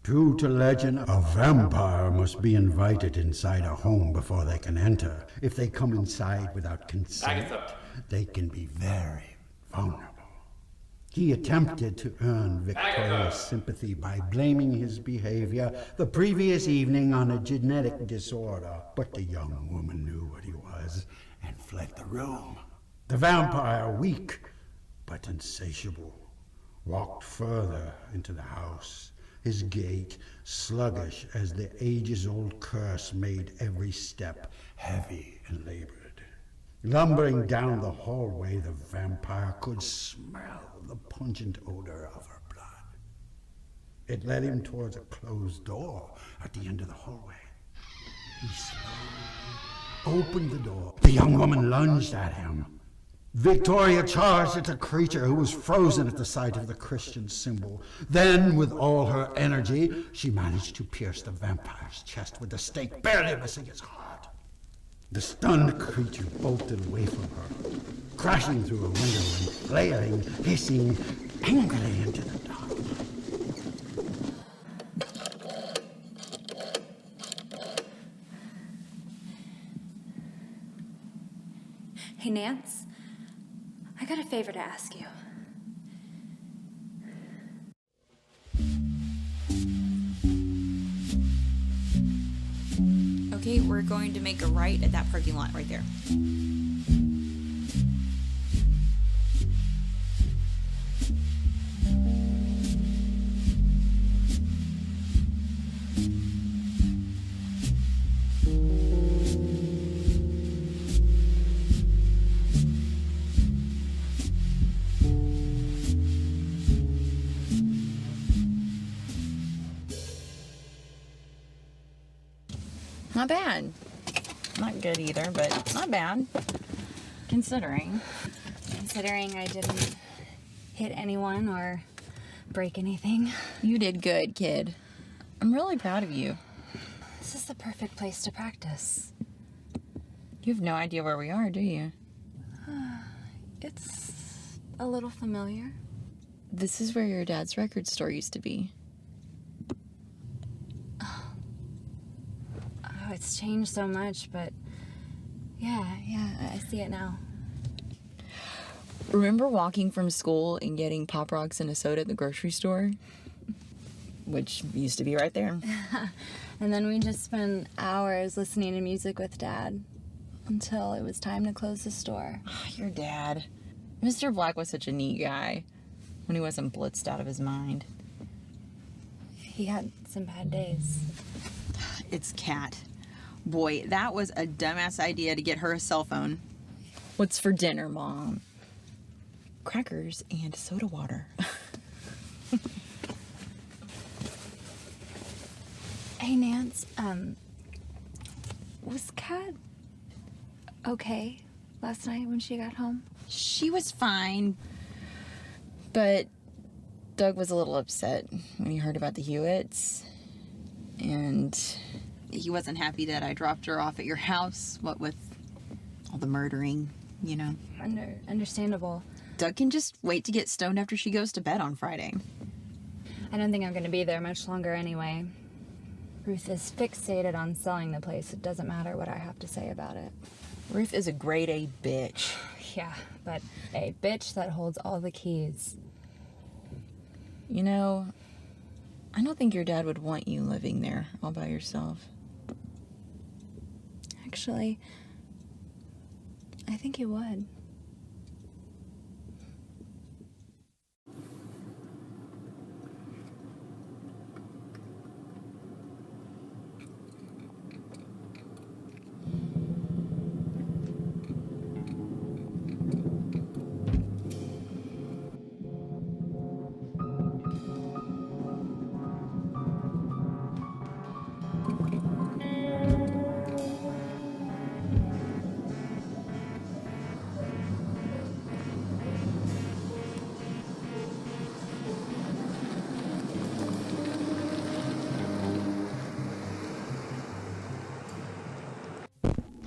True to legend, a vampire must be invited inside a home before they can enter. If they come inside without consent, they can be very vulnerable. He attempted to earn Victoria's sympathy by blaming his behavior the previous evening on a genetic disorder, but the young woman knew what he was and fled the room. The vampire, weak but insatiable, walked further into the house, his gait sluggish as the ages-old curse made every step heavy and labored. Lumbering down the hallway, the vampire could smell the pungent odor of her blood. It led him towards a closed door at the end of the hallway. He slowly opened the door. The young woman lunged at him. Victoria charged at the creature who was frozen at the sight of the Christian symbol. Then, with all her energy, she managed to pierce the vampire's chest with the stake, barely missing his heart. The stunned creature bolted away from her, crashing through a window and flailing, hissing angrily into the dark. Hey, Nance, I got a favor to ask you. Okay, we're going to make a right at that parking lot right there. Not bad. Not good either, but not bad. Considering. Considering I didn't hit anyone or break anything. You did good, kid. I'm really proud of you. This is the perfect place to practice. You have no idea where we are, do you? It's a little familiar. This is where your dad's record store used to be. Oh, it's changed so much, but yeah, I see it now. Remember walking from school and getting Pop Rocks and a soda at the grocery store? Which used to be right there. And then we just spent hours listening to music with Dad until it was time to close the store. Your dad. Mr. Black was such a neat guy when he wasn't blitzed out of his mind. He had some bad days. It's Kat. Boy, that was a dumbass idea to get her a cell phone. What's for dinner, Mom? Crackers and soda water. Hey, Nance, was Kat okay last night when she got home? She was fine. But Doug was a little upset when he heard about the Hewitts. And he wasn't happy that I dropped her off at your house, what with all the murdering, you know. Understandable. Doug can just wait to get stoned after she goes to bed on Friday. I don't think I'm going to be there much longer anyway. Ruth is fixated on selling the place. It doesn't matter what I have to say about it. Ruth is a grade A bitch. Yeah, but a bitch that holds all the keys. You know, I don't think your dad would want you living there all by yourself. Actually, I think he would.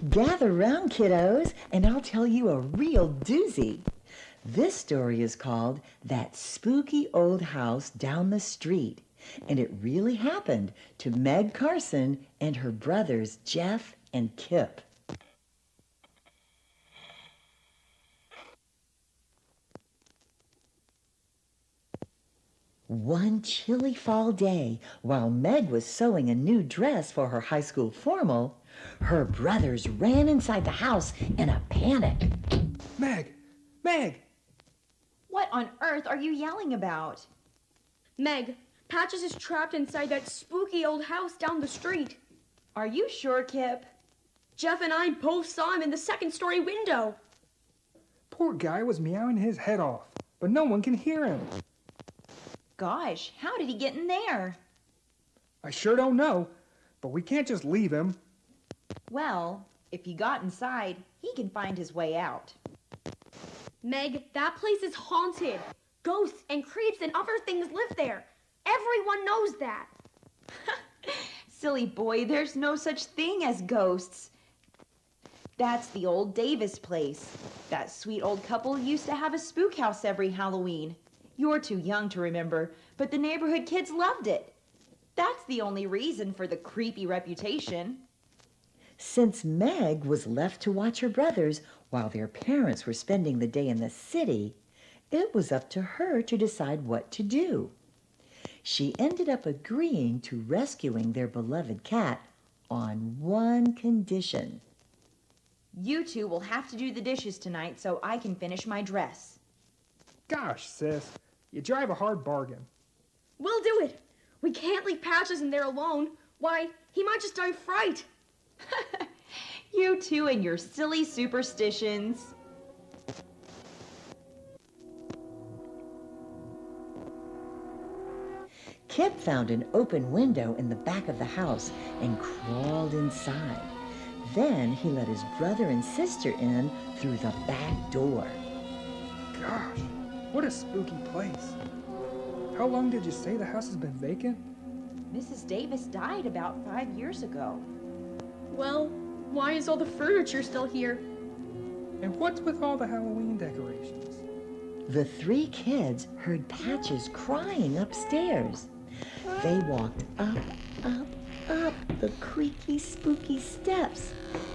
Gather round, kiddos, and I'll tell you a real doozy. This story is called That Spooky Old House Down the Street, and it really happened to Meg Carson and her brothers Jeff and Kip. One chilly fall day, while Meg was sewing a new dress for her high school formal, her brothers ran inside the house in a panic. Meg! Meg! What on earth are you yelling about? Meg, Patches is trapped inside that spooky old house down the street. Are you sure, Kip? Jeff and I both saw him in the second-story window. Poor guy was meowing his head off, but no one can hear him. Gosh, how did he get in there? I sure don't know, but we can't just leave him. Well, if he got inside, he can find his way out. Meg, that place is haunted. Ghosts and creeps and other things live there. Everyone knows that. Silly boy, there's no such thing as ghosts. That's the old Davis place. That sweet old couple used to have a spook house every Halloween. You're too young to remember, but the neighborhood kids loved it. That's the only reason for the creepy reputation. Since Meg was left to watch her brothers while their parents were spending the day in the city, it was up to her to decide what to do. She ended up agreeing to rescuing their beloved cat on one condition. You two will have to do the dishes tonight so I can finish my dress. Gosh, sis, you drive a hard bargain. We'll do it. We can't leave Patches in there alone. Why, he might just die of fright. You two and your silly superstitions. Kip found an open window in the back of the house and crawled inside. Then he let his brother and sister in through the back door. Gosh, what a spooky place. How long did you say the house has been vacant? Mrs. Davis died about 5 years ago. Well, why is all the furniture still here? And what's with all the Halloween decorations? The three kids heard Patches crying upstairs. They walked up the creaky, spooky steps,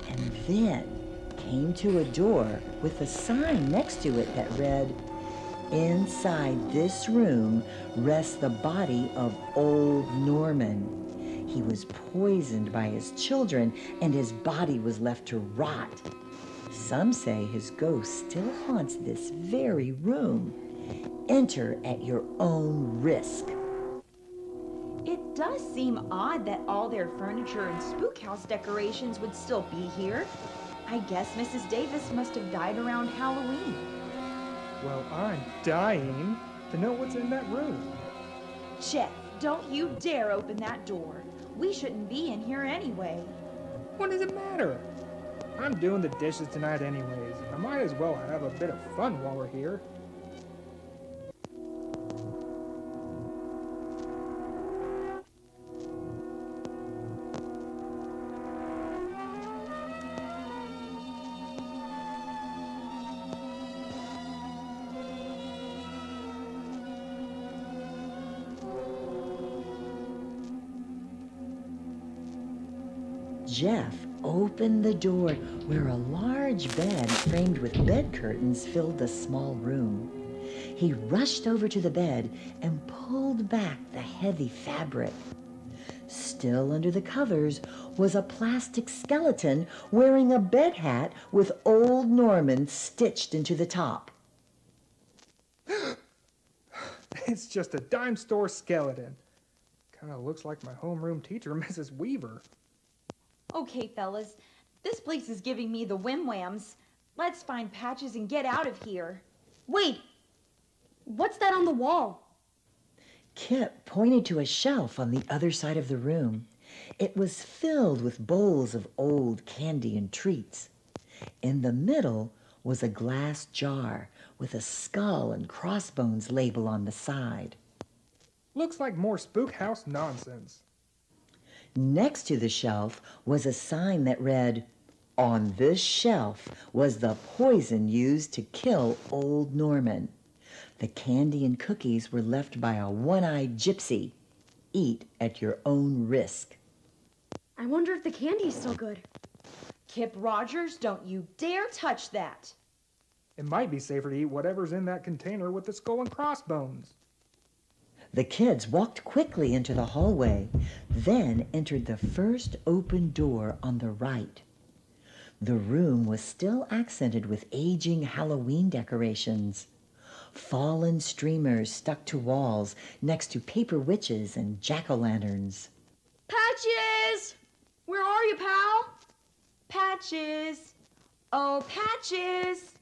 and then came to a door with a sign next to it that read, "Inside this room rests the body of old Norman. He was poisoned by his children, and his body was left to rot. Some say his ghost still haunts this very room. Enter at your own risk." It does seem odd that all their furniture and spook house decorations would still be here. I guess Mrs. Davis must have died around Halloween. Well, I'm dying to know what's in that room. Jeff, don't you dare open that door. We shouldn't be in here anyway. What does it matter? I'm doing the dishes tonight anyways. I might as well have a bit of fun while we're here. Jeff opened the door where a large bed framed with bed curtains filled the small room. He rushed over to the bed and pulled back the heavy fabric. Still under the covers was a plastic skeleton wearing a bed hat with Old Norman stitched into the top. It's just a dime store skeleton. Kind of looks like my homeroom teacher, Mrs. Weaver. Okay, fellas. This place is giving me the whim-whams. Let's find Patches and get out of here. Wait! What's that on the wall? Kip pointed to a shelf on the other side of the room. It was filled with bowls of old candy and treats. In the middle was a glass jar with a skull and crossbones label on the side. Looks like more spook house nonsense. Next to the shelf was a sign that read, "On this shelf was the poison used to kill Old Norman. The candy and cookies were left by a one-eyed gypsy. Eat at your own risk." I wonder if the candy's still good. Kip Rogers, don't you dare touch that. It might be safer to eat whatever's in that container with the skull and crossbones. The kids walked quickly into the hallway, then entered the first open door on the right. The room was still accented with aging Halloween decorations. Fallen streamers stuck to walls next to paper witches and jack-o'-lanterns. Patches! Where are you, pal? Patches! Oh, Patches!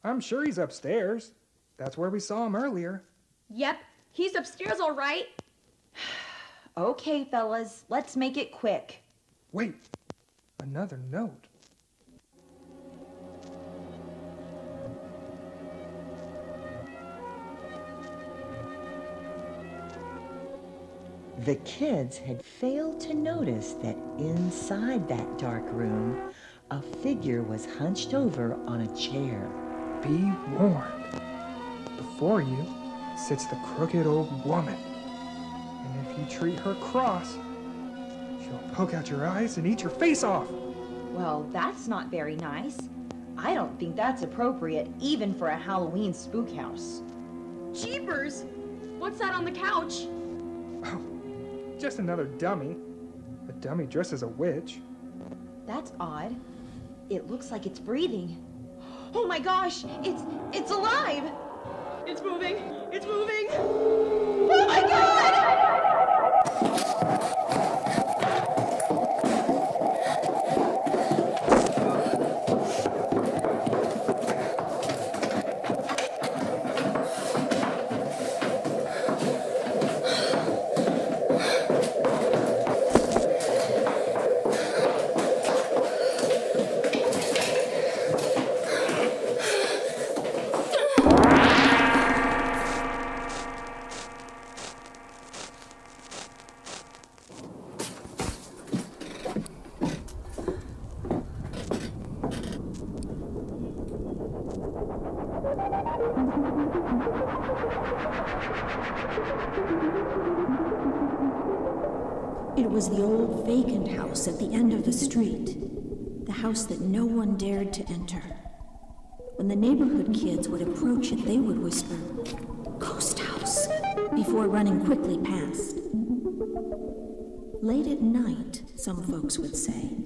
I'm sure he's upstairs. That's where we saw him earlier. Yep, he's upstairs all right. Okay, fellas, let's make it quick. Wait, another note. The kids had failed to notice that inside that dark room, a figure was hunched over on a chair. Be warned. Before you sits the crooked old woman. And if you treat her cross, she'll poke out your eyes and eat your face off. Well, that's not very nice. I don't think that's appropriate, even for a Halloween spook house. Jeepers! What's that on the couch? Oh, just another dummy. A dummy dressed as a witch. That's odd. It looks like it's breathing. Oh my gosh! It's alive! It's moving! It's moving! Oh my God! It was the old vacant house at the end of the street, the house that no one dared to enter. When the neighborhood kids would approach it, they would whisper, "Ghost house," before running quickly past. Late at night, some folks would say,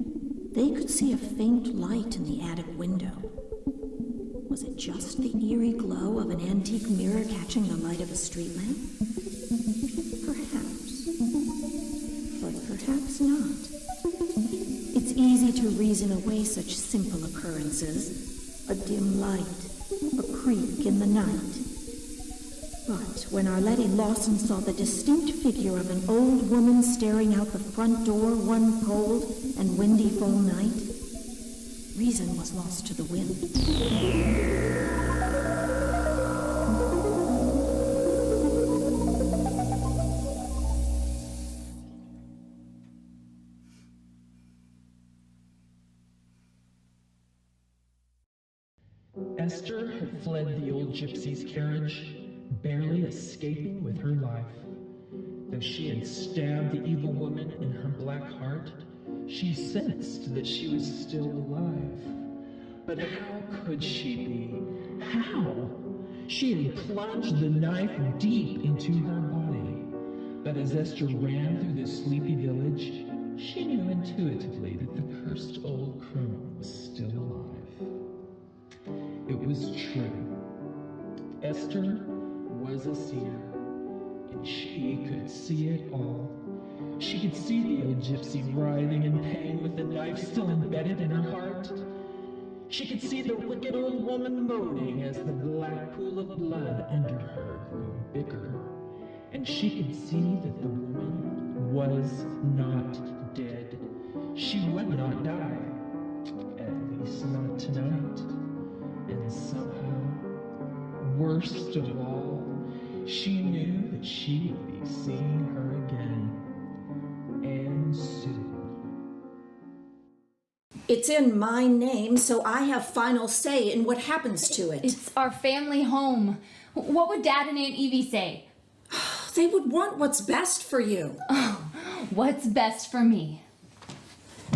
they could see a faint light in the attic window. Was it just the eerie glow of an antique mirror catching the light of a street lamp? Perhaps. But perhaps not. It's easy to reason away such simple occurrences. A dim light, a creak in the night. But when Arletty Lawson saw the distinct figure of an old woman staring out the front door one cold and windy fall night, reason was lost to the wind. Esther had fled the old gypsy's carriage, barely escaping with her life. Though she had stabbed the evil woman in her black heart, She sensed that she was still alive. But how could she be? How? She had plunged the knife deep into her body. But as Esther ran through the sleepy village, she knew intuitively that the cursed old criminal was still alive. It was true. Esther was a seer, and she could see it all. She could see the old gypsy writhing in pain with the knife still embedded in her heart. She could see the wicked old woman moaning as the black pool of blood under her grew bigger. And she could see that the woman was not dead. She would not die. At least not tonight. And somehow, worst of all, she knew that she would be seeing her again. And soon. It's in my name, so I have final say in what happens to it. It's our family home. What would Dad and Aunt Evie say? They would want what's best for you. Oh, what's best for me?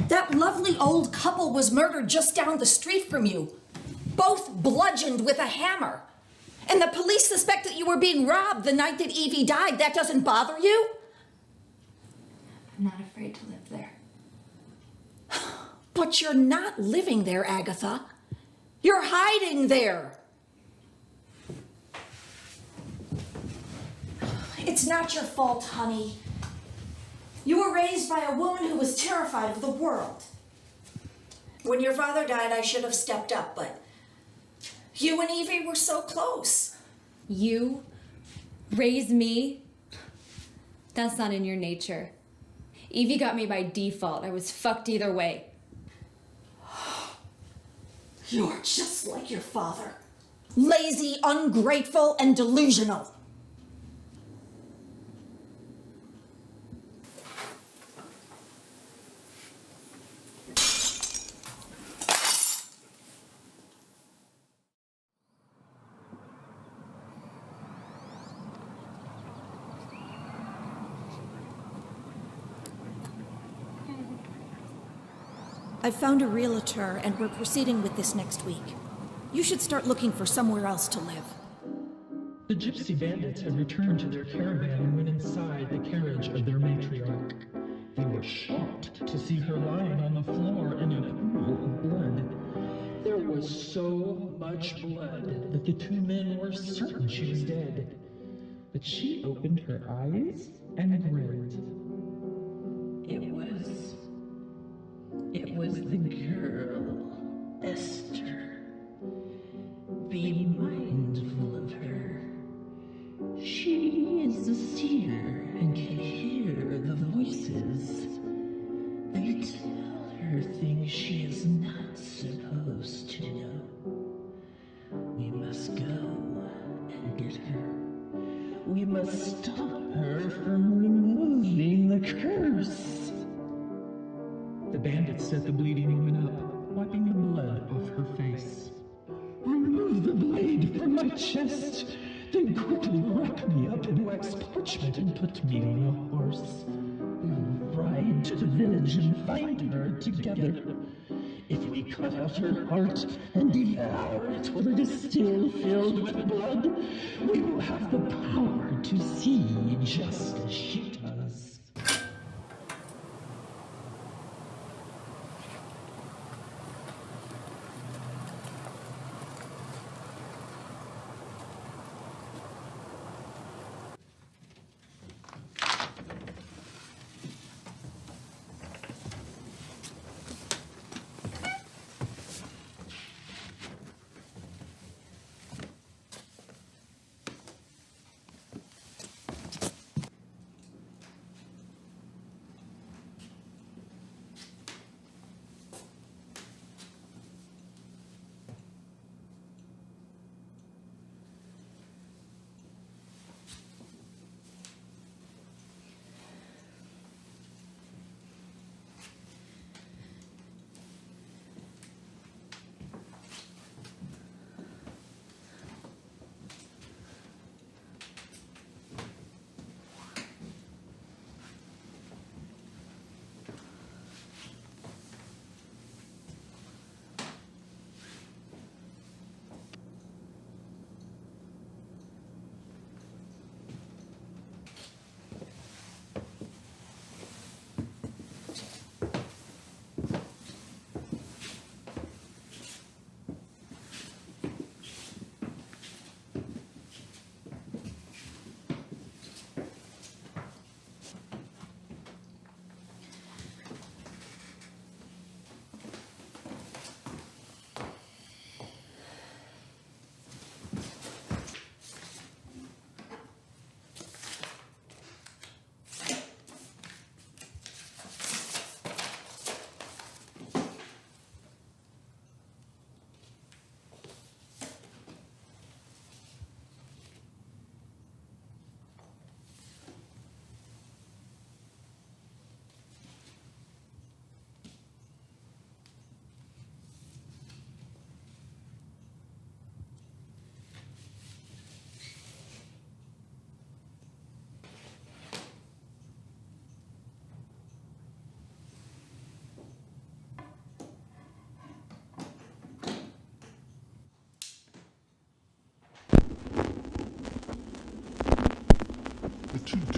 That lovely old couple was murdered just down the street from you. Both bludgeoned with a hammer. And the police suspect that you were being robbed the night that Evie died. That doesn't bother you? I'm not afraid to live there. But you're not living there, Agatha. You're hiding there. It's not your fault, honey. You were raised by a woman who was terrified of the world. When your father died, I should have stepped up, but you and Evie were so close. You raise me? That's not in your nature. Evie got me by default. I was fucked either way. You're just like your father. Lazy, ungrateful, and delusional. I've found a realtor, and we're proceeding with this next week. You should start looking for somewhere else to live. The gypsy bandits had returned to their caravan and went inside the carriage of their matriarch. They were shocked to see her lying on the floor in a pool of blood. There was so much blood that the two men were certain she was dead. But she opened her eyes and grinned. It was the girl, Esther. Be mindful of her. She is a seer and can hear the voices. They tell her things she is not supposed to know. We must go and get her. We must stop her from removing the curse. The bandits set the bleeding woman up, wiping the blood off her face. Remove the blade from my chest, then quickly wrap me up in wax parchment and put me on a horse. We'll ride to the village and find her together. If we cut out her heart and devour it while it is still filled with blood, we will have the power to see just as she does.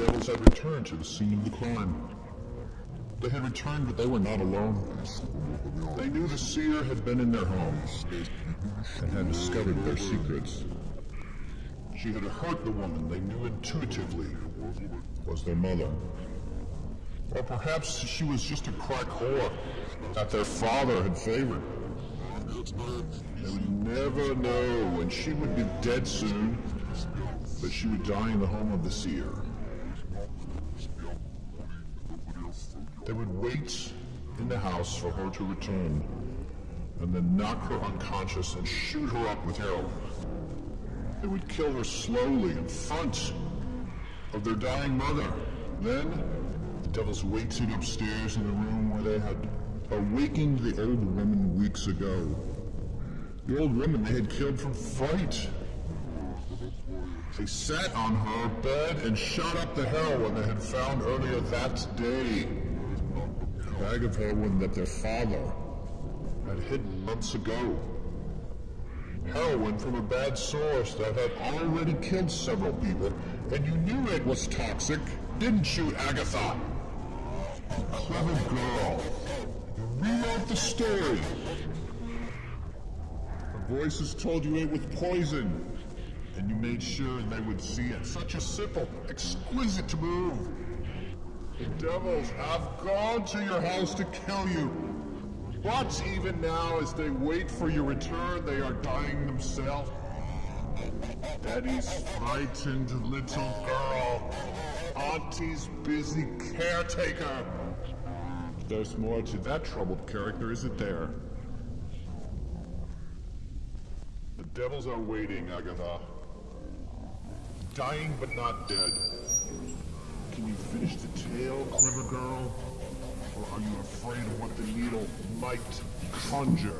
devils had returned to the scene of the crime. They had returned, but they were not alone. They knew the seer had been in their homes and had discovered their secrets. She had hurt the woman they knew intuitively was their mother. Or perhaps she was just a crack whore that their father had favored. They would never know when she would be dead soon, but she would die in the home of the seer. They would wait in the house for her to return, and then knock her unconscious and shoot her up with heroin. They would kill her slowly in front of their dying mother. Then, the devils waited upstairs in the room where they had awakened the old woman weeks ago. The old woman they had killed from fright. They sat on her bed and shot up the heroin they had found earlier that day. A bag of heroin that their father had hidden months ago. Heroin from a bad source that had already killed several people, and you knew it was toxic, didn't you, Agatha? Clever girl. You rewrote the story. Her voices told you it was poison, and you made sure they would see it. Such a simple, exquisite move. The devils have gone to your house to kill you. But even now, as they wait for your return, they are dying themselves. Daddy's frightened little girl. Auntie's busy caretaker. There's more to that troubled character, isn't there? The devils are waiting, Agatha. Dying but not dead. Can you finish the tale, clever girl? Or are you afraid of what the needle might conjure?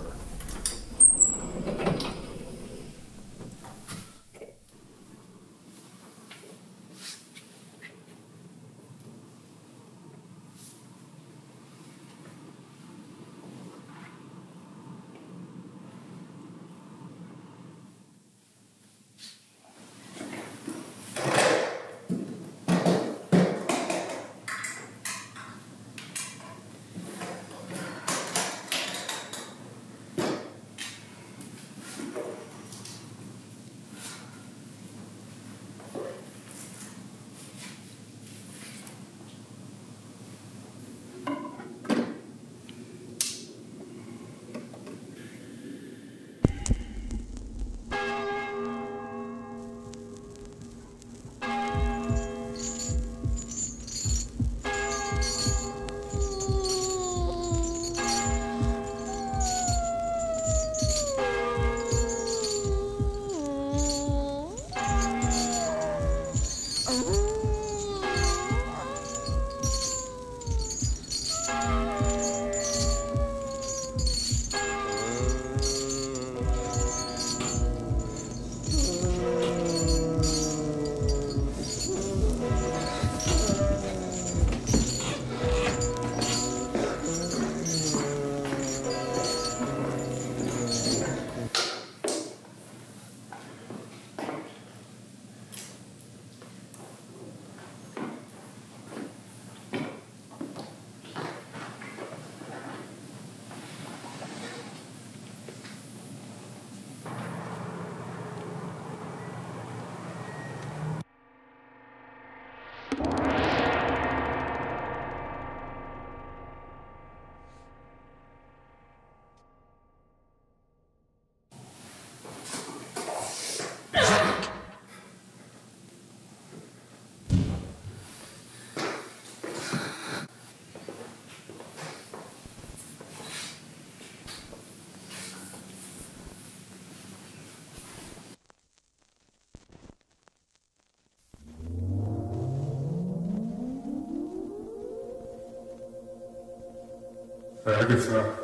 Agatha,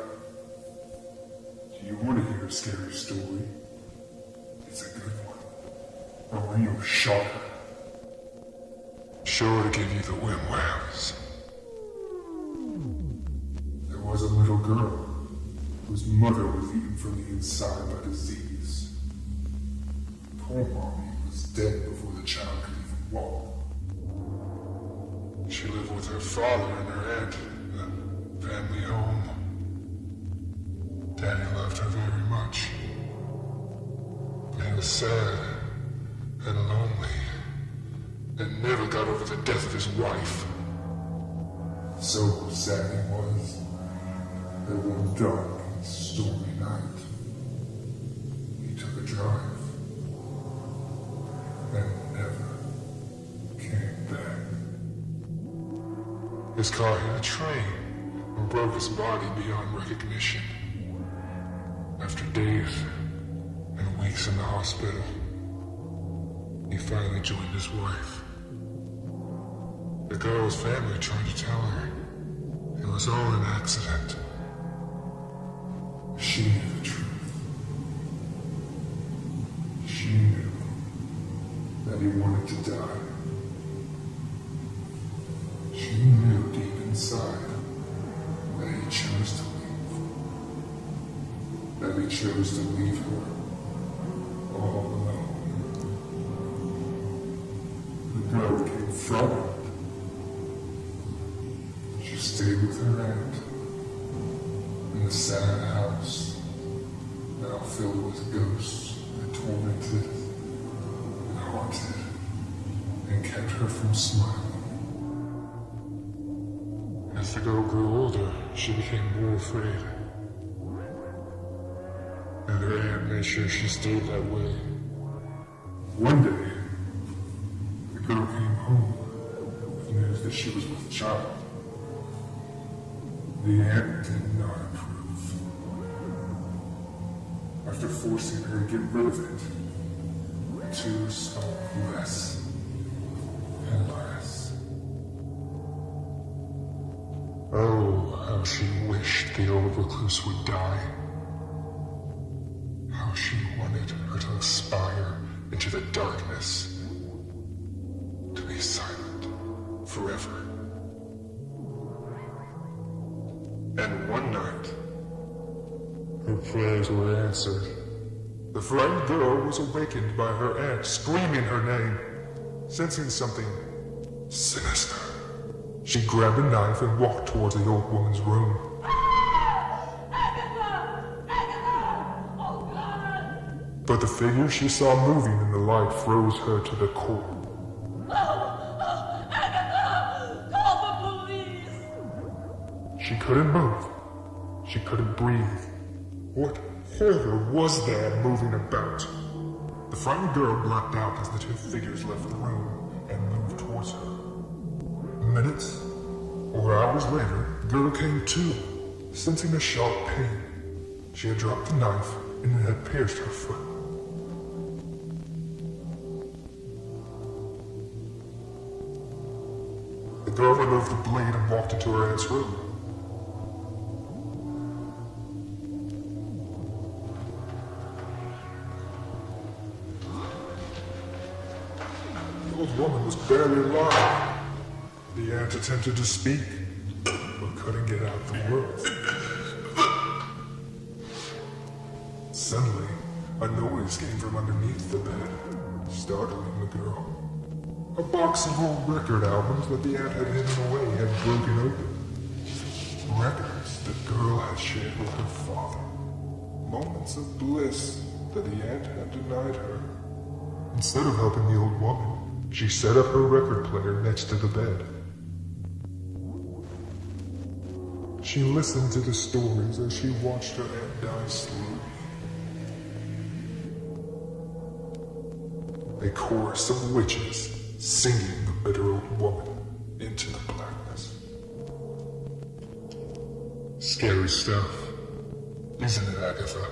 do you want to hear a scary story? It's a good one. A real shocker. Sure to give you the whim-whams. There was a little girl whose mother was eaten from the inside by disease. Poor mommy was dead before the child could even walk. father and her aunt, the family home. Daddy loved her very much. But he was sad and lonely and never got over the death of his wife. So sad he was that one dark and stormy night, he took a drive and never came back. His car hit a train and broke his body beyond recognition. After days and weeks in the hospital, he finally joined his wife. The girl's family tried to tell her it was all an accident. She knew the truth. She knew that he wanted to die. She knew deep inside that he chose to leave. That he chose to leave her all alone. The girl came from him. She stayed with her aunt in the sad house, now filled with ghosts that tormented and haunted and kept her from smiling. As the girl grew older, she became more afraid. And her aunt made sure she stayed that way. One day, the girl came home with news that she was with child. The aunt did not approve. After forcing her to get rid of it, the two spoke less and less. Oh, how she wished the old recluse would die. How she wanted her to aspire into the darkness, to be silent forever. And one night, her prayers were answered. The frightened girl was awakened by her aunt screaming her name. Sensing something sinister, she grabbed a knife and walked towards the old woman's room. But the figure she saw moving in the light froze her to the core. She couldn't move. She couldn't breathe. What horror was there moving about? The frightened girl blacked out as the two figures left the room and moved towards her. Minutes or hours later, the girl came to, sensing a sharp pain. She had dropped the knife and it had pierced her foot. The girl removed the blade and walked into her aunt's room. The old woman was barely alive. The aunt attempted to speak, but couldn't get out the words. Suddenly, a noise came from underneath the bed, startling the girl. A box of old record albums that the aunt had hidden away had broken open. Records the girl had shared with her father. Moments of bliss that the aunt had denied her. Instead of helping the old woman, she set up her record player next to the bed. She listened to the stories as she watched her aunt die slowly. A chorus of witches singing the bitter old woman into the blackness. Scary stuff, isn't it, Agatha?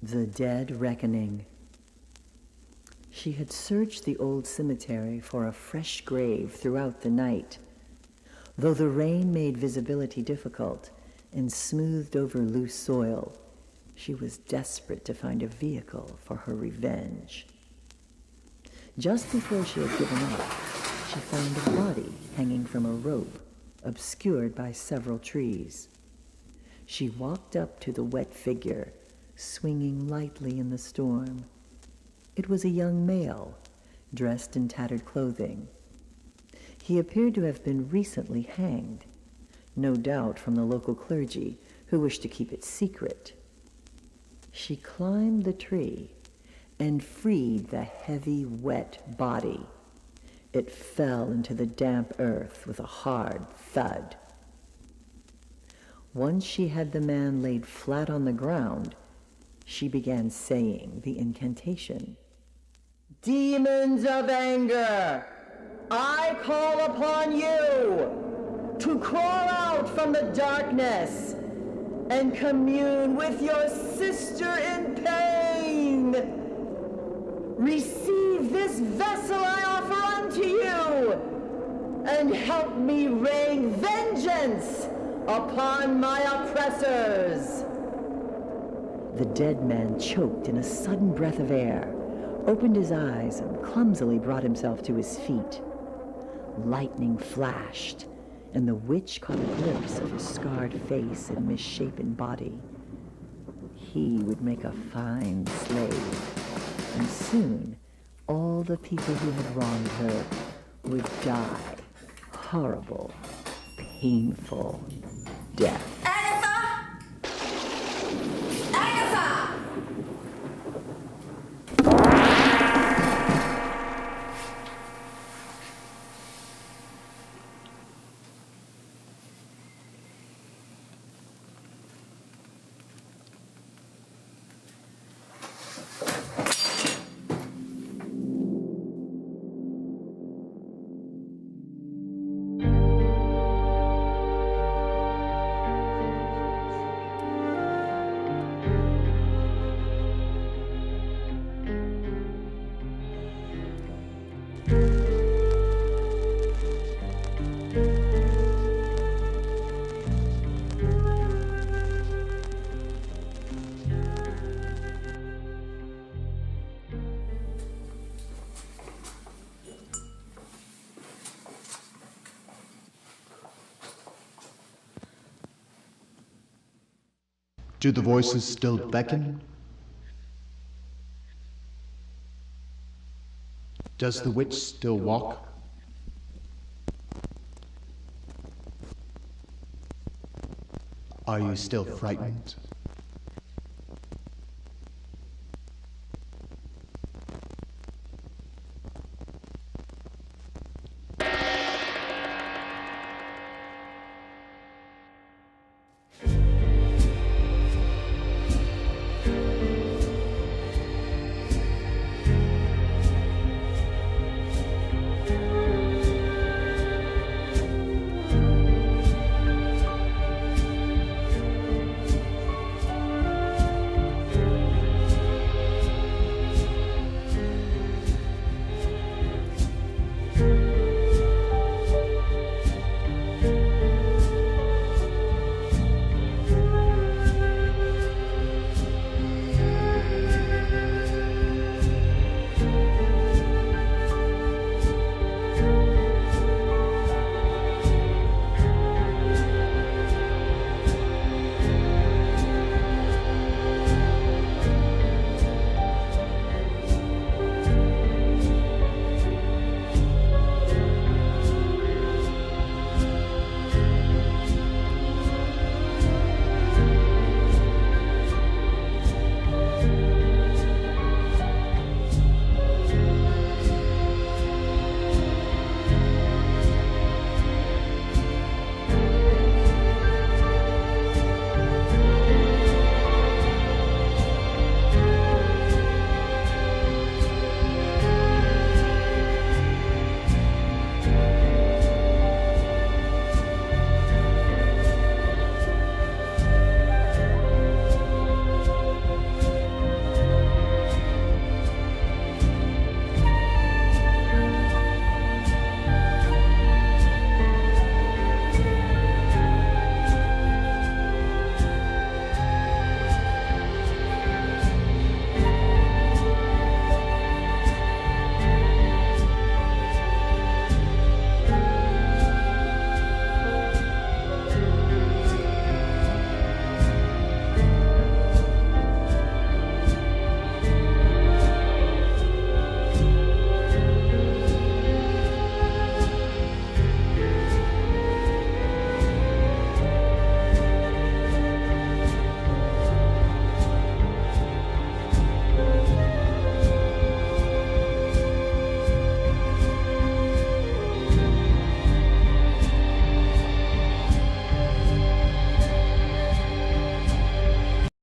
The Dead Reckoning. She had searched the old cemetery for a fresh grave throughout the night. Though the rain made visibility difficult and smoothed over loose soil, she was desperate to find a vehicle for her revenge. Just before she had given up, she found a body hanging from a rope, obscured by several trees. She walked up to the wet figure, swinging lightly in the storm. It was a young male, dressed in tattered clothing. He appeared to have been recently hanged, no doubt from the local clergy, who wished to keep it secret. She climbed the tree and freed the heavy, wet body. It fell into the damp earth with a hard thud. Once she had the man laid flat on the ground, she began saying the incantation. Demons of anger, I call upon you to crawl out from the darkness and commune with your sister in pain. Receive this vessel I offer unto you, and help me rain vengeance upon my oppressors. The dead man choked in a sudden breath of air, opened his eyes, and clumsily brought himself to his feet. Lightning flashed, and the witch caught a glimpse of his scarred face and misshapen body. He would make a fine slave, and soon all the people who had wronged her would die horrible, painful death. Do the voices still beckon? Does the witch still walk? Are you still frightened?